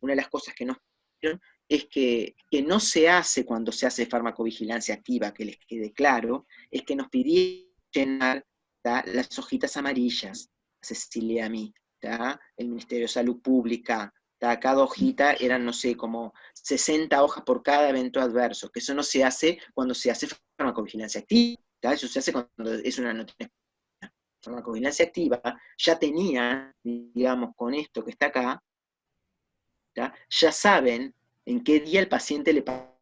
Una de las cosas que nos pidieron es que no se hace cuando se hace farmacovigilancia activa, que les quede claro, es que nos pidieron llenar, ¿tá?, las hojitas amarillas, Cecilia, a mí, ¿tá?, el Ministerio de Salud Pública, ¿tá?, cada hojita eran, no sé, como 60 hojas por cada evento adverso, que eso no se hace cuando se hace farmacovigilancia activa, ¿tá?, eso se hace cuando es una noticia. Farmacovigilancia activa ya tenía, digamos, con esto que está acá, ¿tá?, ya saben en qué día el paciente le pasa.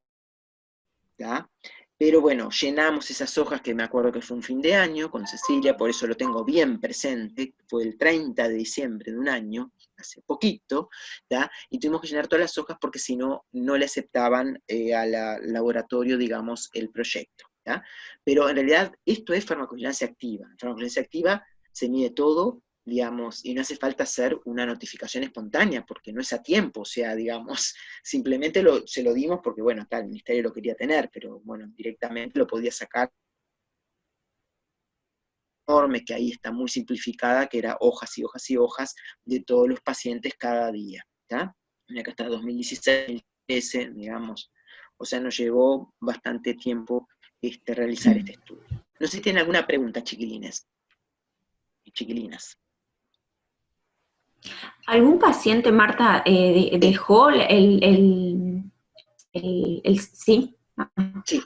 Pero bueno, llenamos esas hojas, que me acuerdo que fue un fin de año con Cecilia, por eso lo tengo bien presente, fue el 30 de diciembre de un año, hace poquito, ¿tá?, y tuvimos que llenar todas las hojas porque si no, no le aceptaban al laboratorio, digamos, el proyecto. ¿Tá? Pero en realidad esto es farmacovigilancia activa. En farmacovigilancia activa se mide todo, digamos, y no hace falta hacer una notificación espontánea, porque no es a tiempo, o sea, digamos, simplemente se lo dimos porque, bueno, acá el ministerio lo quería tener, pero bueno, directamente lo podía sacar enorme, que ahí está muy simplificada, que era hojas y hojas y hojas de todos los pacientes cada día. ¿Tá? Y acá está 2016, 2013, digamos, o sea, nos llevó bastante tiempo realizar este estudio. No sé si tienen alguna pregunta, chiquilines y chiquilinas. ¿Algún paciente, Marta, dejó sí? Sí,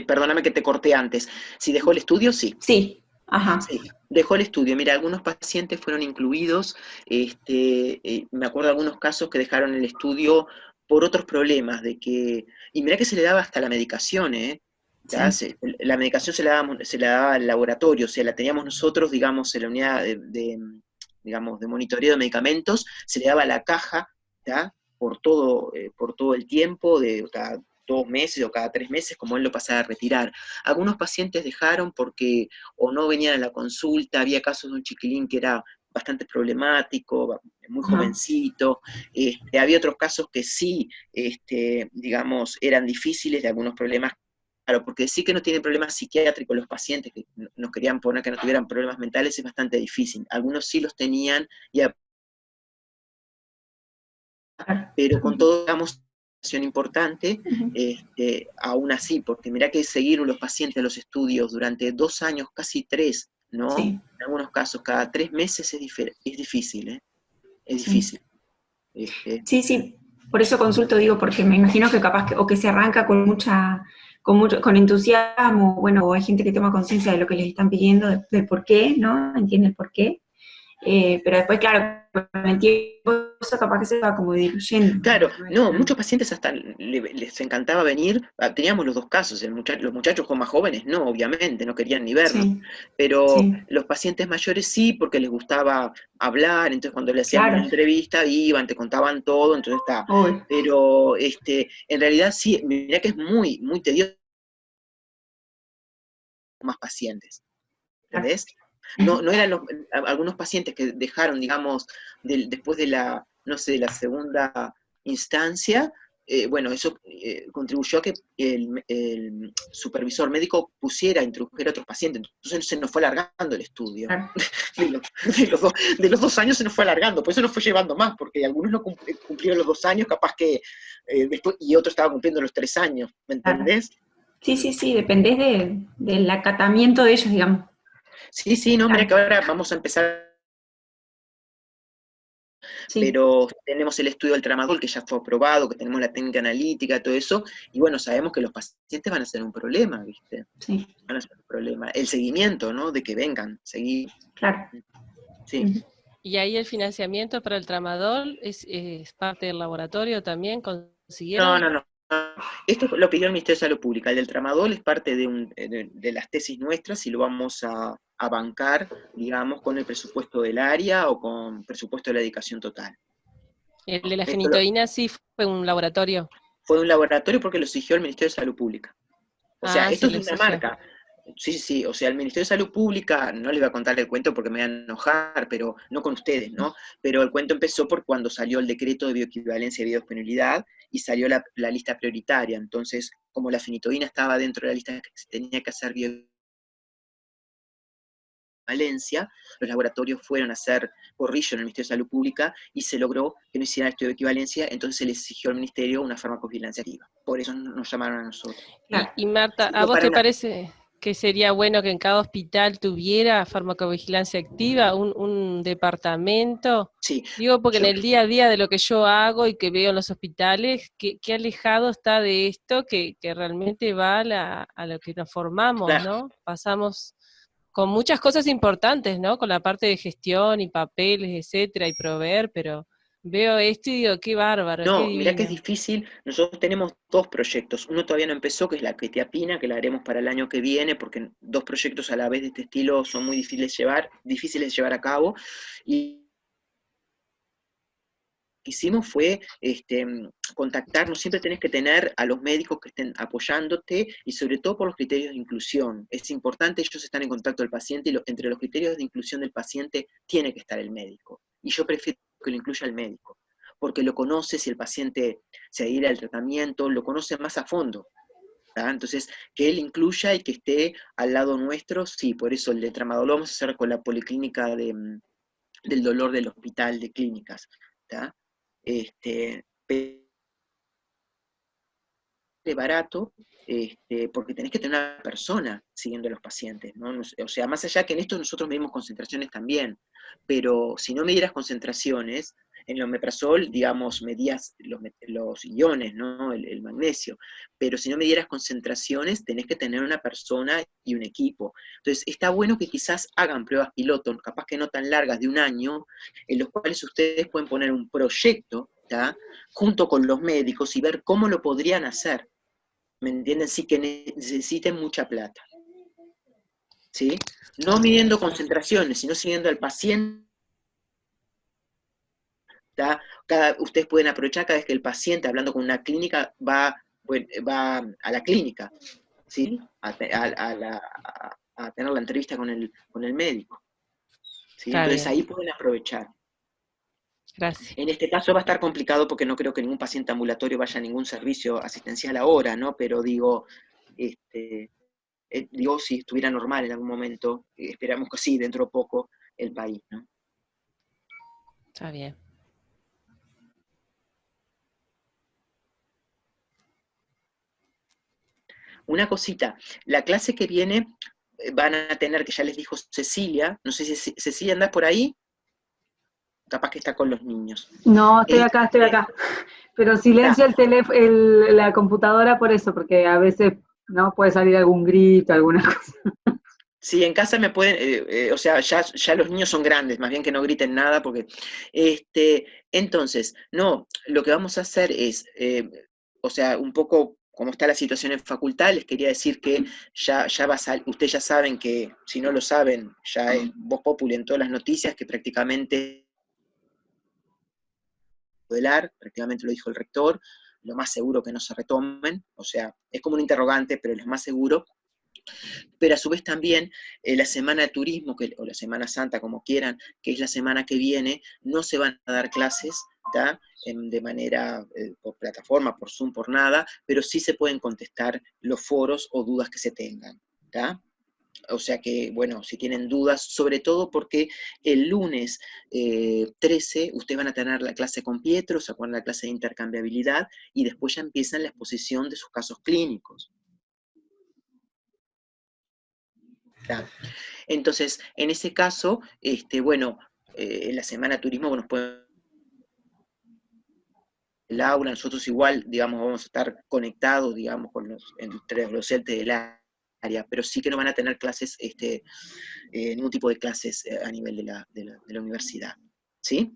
perdóname que te corté antes. Si dejó el estudio, sí. Sí, ajá. Sí, dejó el estudio. Mira, algunos pacientes fueron incluidos, me acuerdo de algunos casos que dejaron el estudio por otros problemas, y mira que se le daba hasta la medicación, Sí. La medicación se la daba al laboratorio, o sea, la teníamos nosotros, digamos, en la unidad digamos, de monitoreo de medicamentos, se le daba la caja, ¿tá?, por todo el tiempo, de cada 2 meses o cada 3 meses, como él lo pasaba a retirar. Algunos pacientes dejaron porque o no venían a la consulta, había casos de un chiquilín que era bastante problemático, muy jovencito, había otros casos que sí, digamos, eran difíciles, de algunos problemas, claro, porque decir que no tienen problemas psiquiátricos los pacientes, que nos querían poner que no tuvieran problemas mentales, es bastante difícil. Algunos sí los tenían, pero con todo, digamos, importante, aún así, porque mirá que seguir los pacientes a los estudios durante 2 años, casi 3, ¿no? Sí. En algunos casos, cada 3 meses es difícil, ¿eh? Es Sí. difícil. Sí, por eso consulto, digo, porque me imagino que capaz o que se arranca con entusiasmo, bueno, o hay gente que toma conciencia de lo que les están pidiendo, del por qué, ¿no? Entiende el por qué. Pero después, claro, con el tiempo eso capaz que se va como diluyendo. Claro, no, muchos pacientes hasta les encantaba venir, teníamos los dos casos, los muchachos con más jóvenes no, obviamente, no querían ni vernos, Sí, pero sí. los pacientes mayores sí, porque les gustaba hablar, entonces cuando le hacíamos Claro. una entrevista iban, te contaban todo, entonces está, Uy. pero en realidad sí, mirá que es muy, muy tedioso más pacientes, ¿entendés? No eran algunos pacientes que dejaron, digamos, después de no sé, de la segunda instancia, bueno, eso contribuyó a que el supervisor médico introdujera a otros pacientes, entonces se nos fue alargando el estudio. Claro. De los 2 años se nos fue alargando, por eso nos fue llevando más, porque algunos no cumplieron los 2 años, capaz que después, y otros estaban cumpliendo los 3 años, ¿me entendés? Sí, dependés del acatamiento de ellos, digamos. Sí, no, mira que ahora vamos a empezar. Sí. Pero tenemos el estudio del tramadol que ya fue aprobado, que tenemos la técnica analítica, todo eso, y bueno, sabemos que los pacientes van a ser un problema, ¿viste? Sí. Van a ser un problema. El seguimiento, ¿no? De que vengan, seguir. Claro. Sí. ¿Y ahí el financiamiento para el tramadol es parte del laboratorio también? ¿Consiguieron? No. Esto lo pidió el Ministerio de Salud Pública. El del tramadol es parte de las tesis nuestras y lo vamos a bancar, digamos, con el presupuesto del área o con presupuesto de la dedicación total. El de la fenitoína sí fue un laboratorio. Fue un laboratorio porque lo exigió el Ministerio de Salud Pública. O sea, esto sí, es lo una exigió. marca. Sí, o sea, el Ministerio de Salud Pública, no les voy a contar el cuento porque me van a enojar, pero no con ustedes, ¿no? Pero el cuento empezó por cuando salió el decreto de bioequivalencia y biodisponibilidad y salió la lista prioritaria. Entonces, como la fenitoína estaba dentro de la lista que se tenía que hacer bioequivalencia, los laboratorios fueron a hacer corrillo en el Ministerio de Salud Pública y se logró que no hicieran estudio de equivalencia, entonces se le exigió al Ministerio una farmacovigilancia activa. Por eso nos llamaron a nosotros. Y Marta, ¿a vos te parece que sería bueno que en cada hospital tuviera farmacovigilancia activa, un departamento? Sí. Digo, porque en el día a día de lo que yo hago y que veo en los hospitales, qué alejado está de esto que realmente va a lo que nos formamos, Claro. ¿no? Pasamos con muchas cosas importantes, ¿no? Con la parte de gestión y papeles, etcétera, y proveer, pero veo esto y digo, qué bárbaro, qué No, mirá que es divino. difícil. Nosotros tenemos 2 proyectos. Uno todavía no empezó, que es la quetiapina, que la haremos para el año que viene, porque 2 proyectos a la vez de este estilo son muy difíciles de llevar a cabo. Y lo que hicimos fue contactarnos, siempre tenés que tener a los médicos que estén apoyándote y sobre todo por los criterios de inclusión. Es importante, ellos están en contacto del paciente y entre los criterios de inclusión del paciente tiene que estar el médico. Y yo prefiero que lo incluya el médico, porque lo conoce, si el paciente se adhiere al tratamiento, lo conoce más a fondo. ¿tá? Entonces, que él incluya y que esté al lado nuestro, sí, por eso el de tramadol lo vamos a hacer con la policlínica del dolor del hospital de clínicas. ¿tá? Barato, porque tenés que tener una persona siguiendo a los pacientes, ¿no? O sea, más allá que en esto nosotros medimos concentraciones también, pero si no midieras concentraciones, en el omeprazol, digamos, medías los iones, ¿no? El magnesio, pero si no midieras concentraciones, tenés que tener una persona y un equipo. Entonces, está bueno que quizás hagan pruebas piloto, capaz que no tan largas, de un año, en los cuales ustedes pueden poner un proyecto, ¿tá? Junto con los médicos y ver cómo lo podrían hacer. ¿Me entienden? Sí que necesiten mucha plata. ¿Sí? No midiendo concentraciones, sino siguiendo al paciente. Ustedes pueden aprovechar cada vez que el paciente, hablando con una clínica, va a la clínica, ¿sí? A tener la entrevista con el médico. ¿sí? Entonces bien. ahí pueden aprovechar. Gracias. En este caso va a estar complicado porque no creo que ningún paciente ambulatorio vaya a ningún servicio asistencial ahora, ¿no? Pero digo, si estuviera normal en algún momento, esperamos que sí, dentro de poco, el país, ¿no? Está bien. Una cosita, la clase que viene van a tener, que ya les dijo Cecilia, no sé si Cecilia andás por ahí, capaz que está con los niños. No, estoy acá. Pero silencio el teléfono, la computadora por eso, porque a veces no puede salir algún grito, alguna cosa. Sí, en casa me pueden, o sea, ya los niños son grandes, más bien que no griten nada, porque, entonces, no, lo que vamos a hacer es, o sea, un poco como está la situación en facultad, les quería decir que ya va a salir, ustedes ya saben que, si no lo saben, ya es voz populi en todas las noticias, que prácticamente prácticamente lo dijo el rector, lo más seguro que no se retomen, o sea, es como un interrogante, pero es lo más seguro. Pero a su vez también la Semana de Turismo, o la Semana Santa, como quieran, que es la semana que viene, no se van a dar clases, ¿tá? De manera, por plataforma, por Zoom, por nada, pero sí se pueden contestar los foros o dudas que se tengan, ¿tá? O sea que, bueno, si tienen dudas, sobre todo porque el lunes 13 ustedes van a tener la clase con Pietro, se acuerdan la clase de intercambiabilidad, y después ya empiezan la exposición de sus casos clínicos. ¿tá? Entonces, en ese caso, bueno, en la Semana de Turismo nos pueden el aula, nosotros igual, digamos, vamos a estar conectados, digamos, entre los docentes del área, pero sí que no van a tener clases, ningún tipo de clases a nivel de la universidad. ¿Sí?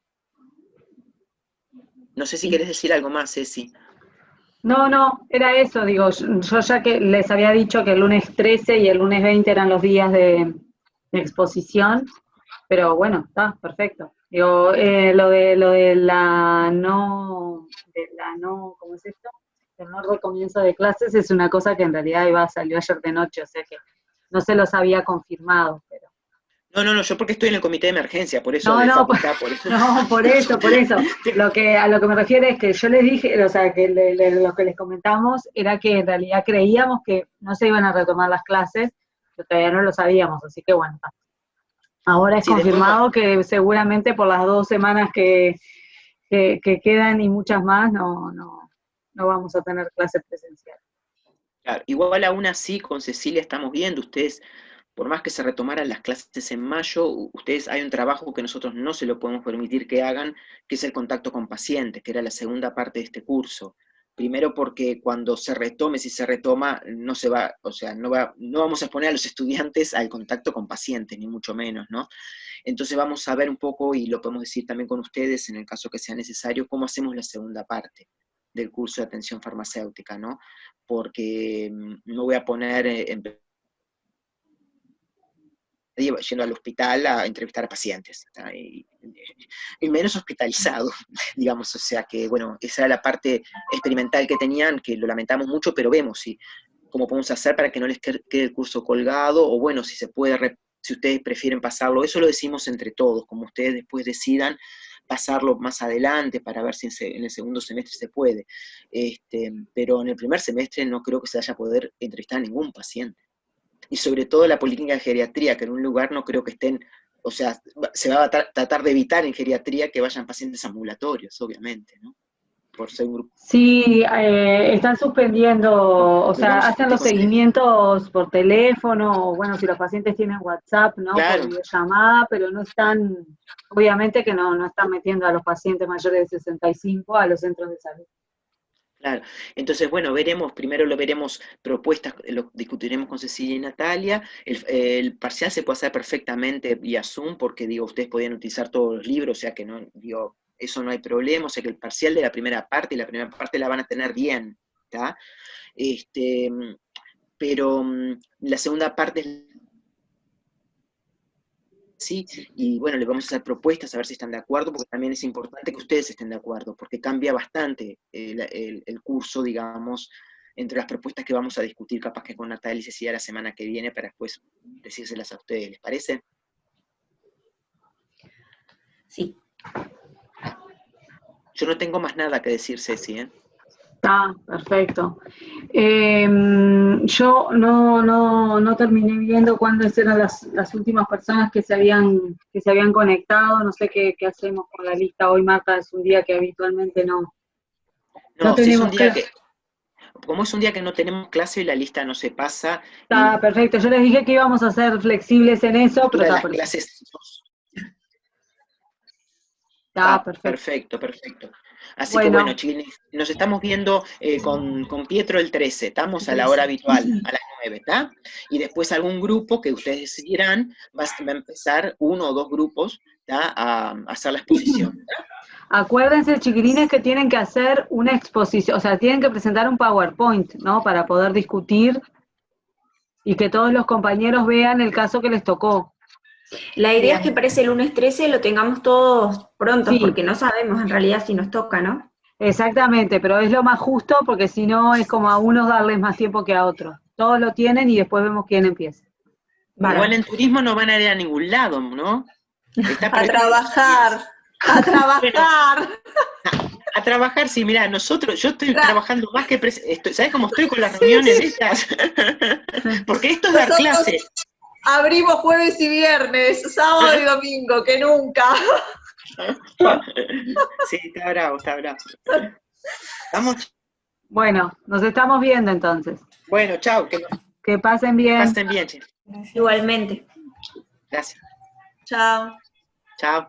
No sé si querés decir algo más, Ceci. No, era eso, digo, yo ya que les había dicho que el lunes 13 y el lunes 20 eran los días de exposición, pero bueno, está perfecto. Digo, lo de la no, ¿cómo es esto? no recomienzo de clases es una cosa que en realidad salió ayer de noche, o sea que no se los había confirmado, pero... No, yo porque estoy en el comité de emergencia, por eso No, de no, facultad, por eso. no, por eso. A lo que me refiero es que yo les dije, o sea, que lo que les comentamos era que en realidad creíamos que no se iban a retomar las clases, pero todavía no lo sabíamos, así que bueno, ahora es Sí, confirmado que seguramente por las 2 semanas que quedan y muchas más no vamos a tener clases presenciales. Claro, igual aún así con Cecilia estamos viendo, ustedes, por más que se retomaran las clases en mayo, ustedes hay un trabajo que nosotros no se lo podemos permitir que hagan, que es el contacto con pacientes, que era la segunda parte de este curso. Primero porque cuando se retome, si se retoma, no se va, o sea, no vamos a exponer a los estudiantes al contacto con pacientes, ni mucho menos, ¿no? Entonces vamos a ver un poco, y lo podemos decir también con ustedes, en el caso que sea necesario, cómo hacemos la segunda parte del curso de atención farmacéutica, ¿no? Porque no voy a poner yendo al hospital a entrevistar a pacientes, y menos hospitalizado, digamos, o sea que, bueno, esa era la parte experimental que tenían, que lo lamentamos mucho, pero vemos cómo podemos hacer para que no les quede el curso colgado, o bueno, si se puede, si ustedes prefieren pasarlo, eso lo decimos entre todos, como ustedes después decidan pasarlo más adelante para ver si en el segundo semestre se puede, pero en el primer semestre no creo que se vaya a poder entrevistar a ningún paciente. Y sobre todo la política de geriatría, que en un lugar no creo que estén, o sea, se va a tratar de evitar en geriatría que vayan pacientes ambulatorios, obviamente, ¿no? Por ser un grupo. Sí, están suspendiendo, o sea, hacen los seguimientos por teléfono, o bueno, si los pacientes tienen WhatsApp, ¿no? Claro. Por videollamada, pero no están, obviamente que no están metiendo a los pacientes mayores de 65 a los centros de salud. Claro, entonces bueno, primero lo veremos propuestas, lo discutiremos con Cecilia y Natalia, el parcial se puede hacer perfectamente vía Zoom, porque digo, ustedes podían utilizar todos los libros, o sea que no, digo, eso no hay problema, o sea que el parcial de la primera parte, y la primera parte la van a tener bien, ¿está? Pero la segunda parte es sí, y bueno, les vamos a hacer propuestas a ver si están de acuerdo, porque también es importante que ustedes estén de acuerdo, porque cambia bastante el curso, digamos, entre las propuestas que vamos a discutir, capaz que con Natalia y Cecilia la semana que viene, para después decírselas a ustedes, ¿les parece? Sí. Yo no tengo más nada que decir, Ceci, ¿eh? Ah, perfecto. Yo no terminé viendo cuándo eran las últimas personas que se habían conectado, no sé qué hacemos con la lista hoy, Marta, es un día que habitualmente no Si es un tenemos día como es un día que no tenemos clase y la lista no se pasa. Está perfecto, yo les dije que íbamos a ser flexibles en eso, pero está las perfecto. clases. Está perfecto. Perfecto. Así que bueno, chiquilines, nos estamos viendo con Pietro el 13, estamos a la hora habitual, a las 9, ¿está? Y después algún grupo que ustedes decidirán, va a empezar 1 o 2 grupos, ¿tá? A hacer la exposición, ¿tá? Acuérdense, chiquilines, que tienen que hacer una exposición, o sea, tienen que presentar un PowerPoint, ¿no? Para poder discutir y que todos los compañeros vean el caso que les tocó. La idea es que para ese lunes 13 lo tengamos todos prontos, Sí. porque no sabemos en realidad si nos toca, ¿no? Exactamente, pero es lo más justo porque si no es como a unos darles más tiempo que a otros. Todos lo tienen y después vemos quién empieza. Igual en turismo no van a ir a ningún lado, ¿no? A trabajar. A trabajar, sí, mirá, yo estoy trabajando más que ¿sabes cómo estoy con las reuniones estas? Porque esto es dar clases. Abrimos jueves y viernes, sábado y domingo, que nunca. Sí, está bravo. ¿Vamos? Bueno, nos estamos viendo entonces. Bueno, chao. Que pasen bien. Pasen bien, chicos. Igualmente. Gracias. Chao. Chao.